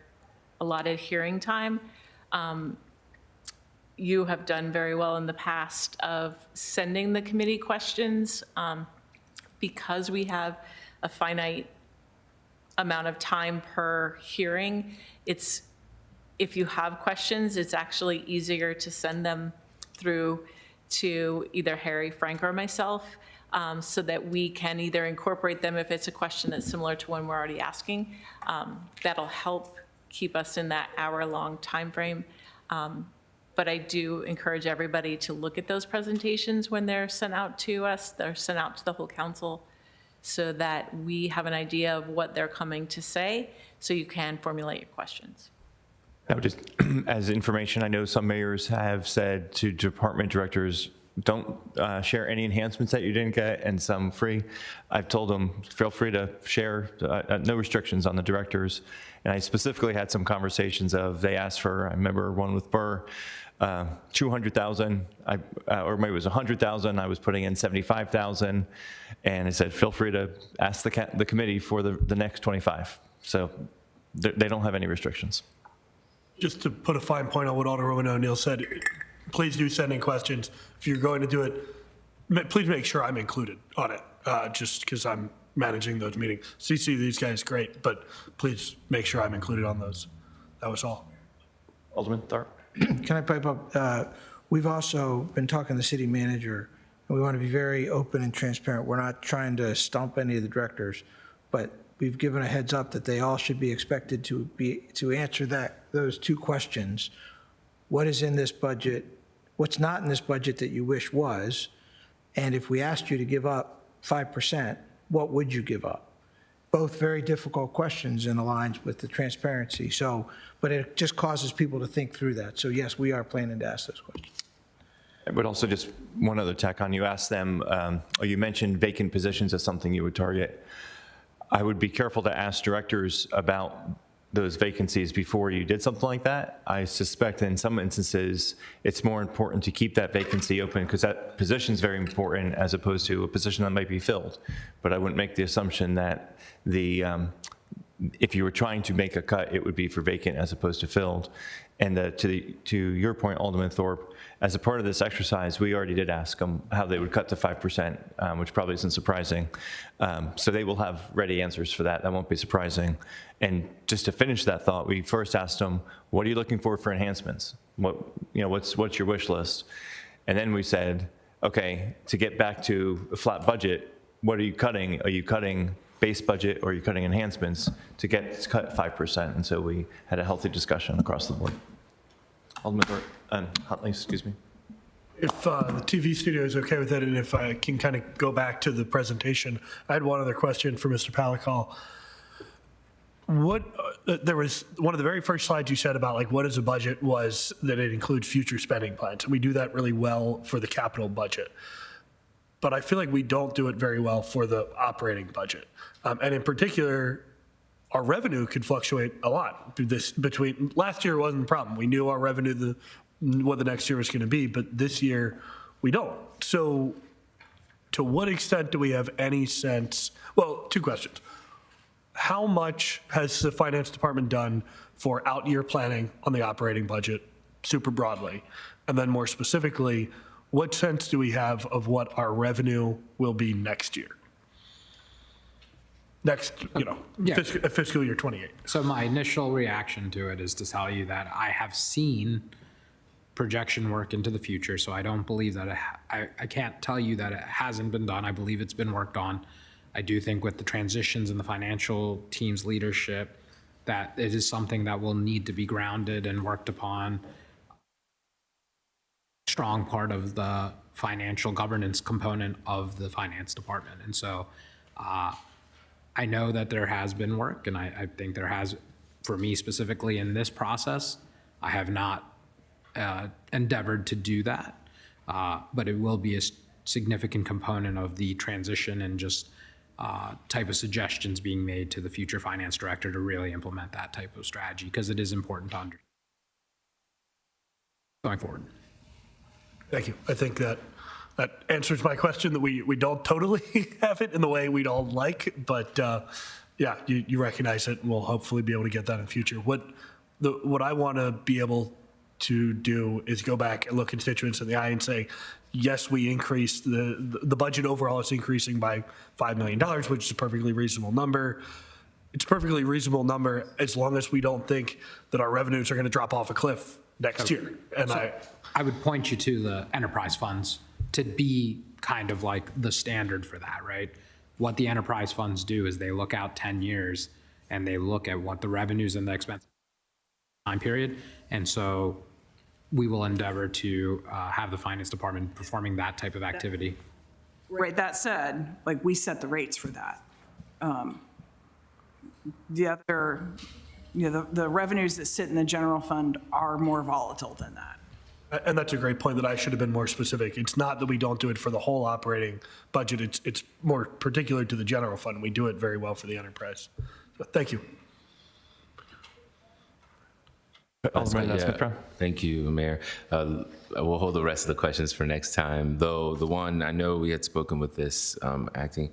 A: allotted hearing time. You have done very well in the past of sending the committee questions. Because we have a finite amount of time per hearing, if you have questions, it's actually easier to send them through to either Harry, Frank, or myself, so that we can either incorporate them if it's a question that's similar to one we're already asking. That'll help keep us in that hour-long timeframe. But I do encourage everybody to look at those presentations when they're sent out to us. They're sent out to the whole council so that we have an idea of what they're coming to say, so you can formulate your questions.
B: Now, just as information, I know some mayors have said to department directors, don't share any enhancements that you didn't get, and some free. I've told them, feel free to share, no restrictions on the directors. And I specifically had some conversations of, they asked for, I remember one with Burr, 200,000, or maybe it was 100,000, I was putting in 75,000, and I said, feel free to ask the committee for the next 25. So they don't have any restrictions.
H: Just to put a fine point on what Alderwoman O'Neill said, please do send in questions. If you're going to do it, please make sure I'm included on it, just because I'm managing those meetings. CC these guys, great, but please make sure I'm included on those. That was all.
B: Alderman Tharp.
E: Can I pipe up? We've also been talking to the city manager, and we want to be very open and transparent. We're not trying to stump any of the directors, but we've given a heads up that they all should be expected to answer those two questions. What is in this budget? What's not in this budget that you wish was? And if we asked you to give up 5%, what would you give up? Both very difficult questions and aligns with the transparency. So, but it just causes people to think through that. So yes, we are planning to ask those questions.
B: But also just one other tack on, you asked them, or you mentioned vacant positions as something you would target. I would be careful to ask directors about those vacancies before you did something like that. I suspect in some instances, it's more important to keep that vacancy open because that position is very important as opposed to a position that might be filled. But I wouldn't make the assumption that if you were trying to make a cut, it would be for vacant as opposed to filled. And to your point, Alderman Thorpe, as a part of this exercise, we already did ask them how they would cut to 5%, which probably isn't surprising. So they will have ready answers for that. That won't be surprising. And just to finish that thought, we first asked them, what are you looking for enhancements? What's your wish list? And then we said, okay, to get back to a flat budget, what are you cutting? Are you cutting base budget or are you cutting enhancements to cut 5%? And so we had a healthy discussion across the board. Alderman Huntley, excuse me.
H: If the TV studio is okay with it, and if I can kind of go back to the presentation, I had one other question for Mr. Palikal. There was one of the very first slides you said about like what is a budget was that it includes future spending plans. And we do that really well for the capital budget. But I feel like we don't do it very well for the operating budget. And in particular, our revenue could fluctuate a lot. Between last year wasn't a problem. We knew our revenue, what the next year was going to be, but this year we don't. So to what extent do we have any sense? Well, two questions. How much has the finance department done for out-year planning on the operating budget, super broadly? And then more specifically, what sense do we have of what our revenue will be next year? Next,
G: Yeah.
H: fiscal year 28.
G: So my initial reaction to it is to tell you that I have seen projection work into the future, so I don't believe that I can't tell you that it hasn't been done. I believe it's been worked on. I do think with the transitions in the financial team's leadership, that it is something that will need to be grounded and worked upon. Strong part of the financial governance component of the finance department. And so I know that there has been work, and I think there has, for me specifically in this process, I have not endeavored to do that, but it will be significant component of the transition and just type of suggestions being made to the future finance director to really implement that type of strategy, because it is important to understand going forward.
H: Thank you. I think that answers my question, that we don't totally have it in the way we'd all like, but yeah, you recognize it, and we'll hopefully be able to get that in the future. What I want to be able to do is go back and look constituents in the eye and say, yes, we increased, the budget overall is increasing by $5 million, which is a perfectly reasonable number. It's a perfectly reasonable number as long as we don't think that our revenues are going to drop off a cliff next year. And
G: I would point you to the enterprise funds to be kind of like the standard for that, right? What the enterprise funds do is they look out 10 years and they look at what the revenues and the expenses time period. And so we will endeavor to have the finance department performing that type of activity.
D: Right, that said, like, we set the rates for that. The other, the revenues that sit in the general fund are more volatile than that.
H: And that's a great point, that I should have been more specific. It's not that we don't do it for the whole operating budget. It's more particular to the general fund. We do it very well for the enterprise. So, thank you.
B: Alderman
C: Yeah,
B: Smith-Brown?
C: Thank you, Mayor. We'll hold the rest of the questions for next time, though the one, I know we had spoken with this acting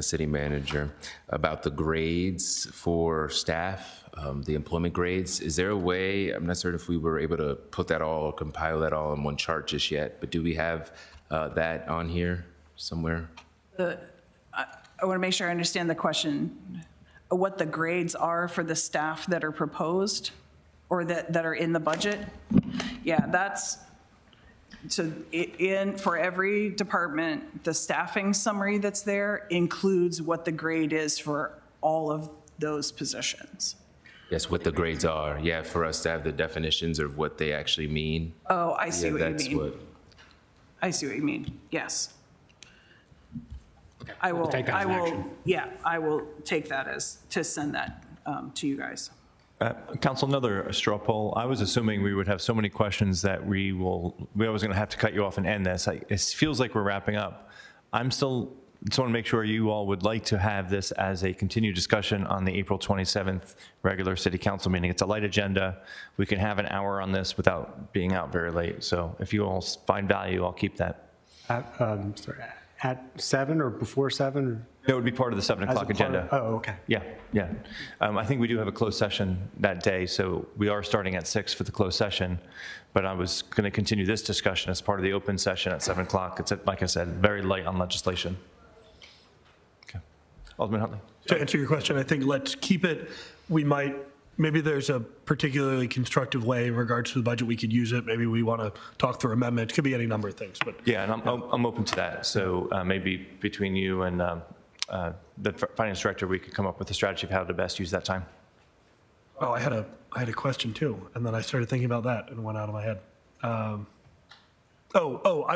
C: city manager about the grades for staff, the employment grades. Is there a way, I'm not certain if we were able to put that all or compile that all in one chart just yet, but do we have that on here somewhere?
D: I want to make sure I understand the question. What the grades are for the staff that are proposed or that are in the budget? Yeah, that's, so for every department, the staffing summary that's there includes what the grade is for all of those positions.
C: Yes, what the grades are. Yeah, for us to have the definitions of what they actually mean.
D: Oh, I see
C: Yeah,
D: what you
C: that's
D: mean.
C: what.
D: I see what you mean, yes. I
G: We'll
D: will,
G: take that as
D: I
G: an
D: will,
G: action.
D: yeah, I will take that as, to send that to you guys.
B: Council, another straw poll. I was assuming we would have so many questions that we was going to have to cut you off and end this. It feels like we're wrapping up. Just want to make sure you all would like to have this as a continued discussion on the April 27th regular city council meeting. It's a light agenda. We can have an hour on this without being out very late. So if you all find value, I'll keep that.
I: At 7 or before 7?
B: It would be part of the 7
I: As a
B: o'clock
I: part of-
B: agenda.
I: Oh, okay.
B: Yeah, yeah. I think we do have a closed session that day, so we are starting at 6 for the closed session. But I was going to continue this discussion as part of the open session at 7 o'clock. It's, like I said, very light on legislation. Okay. Alderman Huntley.
H: To answer your question, I think let's keep it, maybe there's a particularly constructive way in regards to the budget we could use it. Maybe we want to talk through amendments. Could be any number of things, but.
B: Yeah, and I'm open to that. So maybe between you and the finance director, we could come up with a strategy of how to best use that time.
H: Oh, I had a question too, and then I started thinking about that and it went out of my head. I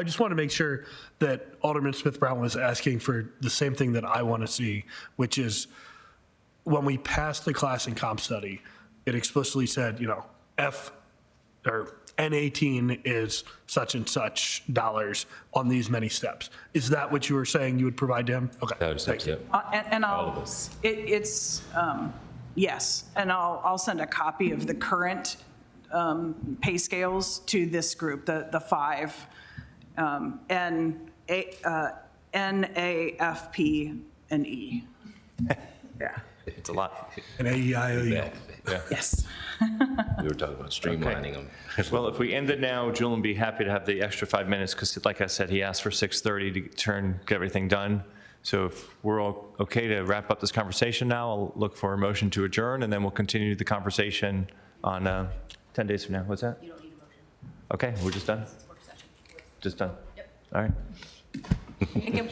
H: just want to make sure that Alderman Smith-Brown was asking for the same thing that I want to see, which is when we passed the class and comp study, it explicitly said, N18 is such and such dollars on these many steps. Is that what you were saying you would provide to him? Okay.
C: That was-
H: thank you.
C: yep.
D: And
C: All of
D: I'll,
C: us.
D: it's, yes, and I'll send a copy of the current pay scales to this group, the 5, NAFP and E. Yeah,
B: It's a lot.
H: An AEIOU.
D: yes.
C: We were talking about streamlining them.
B: Well, if we end it now, Julian would be happy to have the extra 5 minutes because, like I said, he asked for 6:30 to get everything done. So if we're all okay to wrap up this conversation now, I'll look for a motion to adjourn, and then we'll continue the conversation on 10 days from now. What's that?
F: You don't need a motion.
B: Okay, we're just done?
F: Work session.
B: Just done?
F: Yep.
B: All right.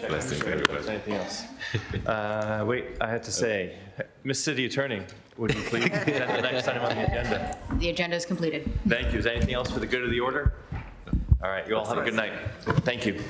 C: Blessings, everybody.
B: Is there anything else? Wait, I have to say, Ms. City Attorney, would you please present the next item on the agenda?
F: The agenda is completed.
B: Thank you. Is there anything else for the good of the order? All right, you all have a good night. Thank you.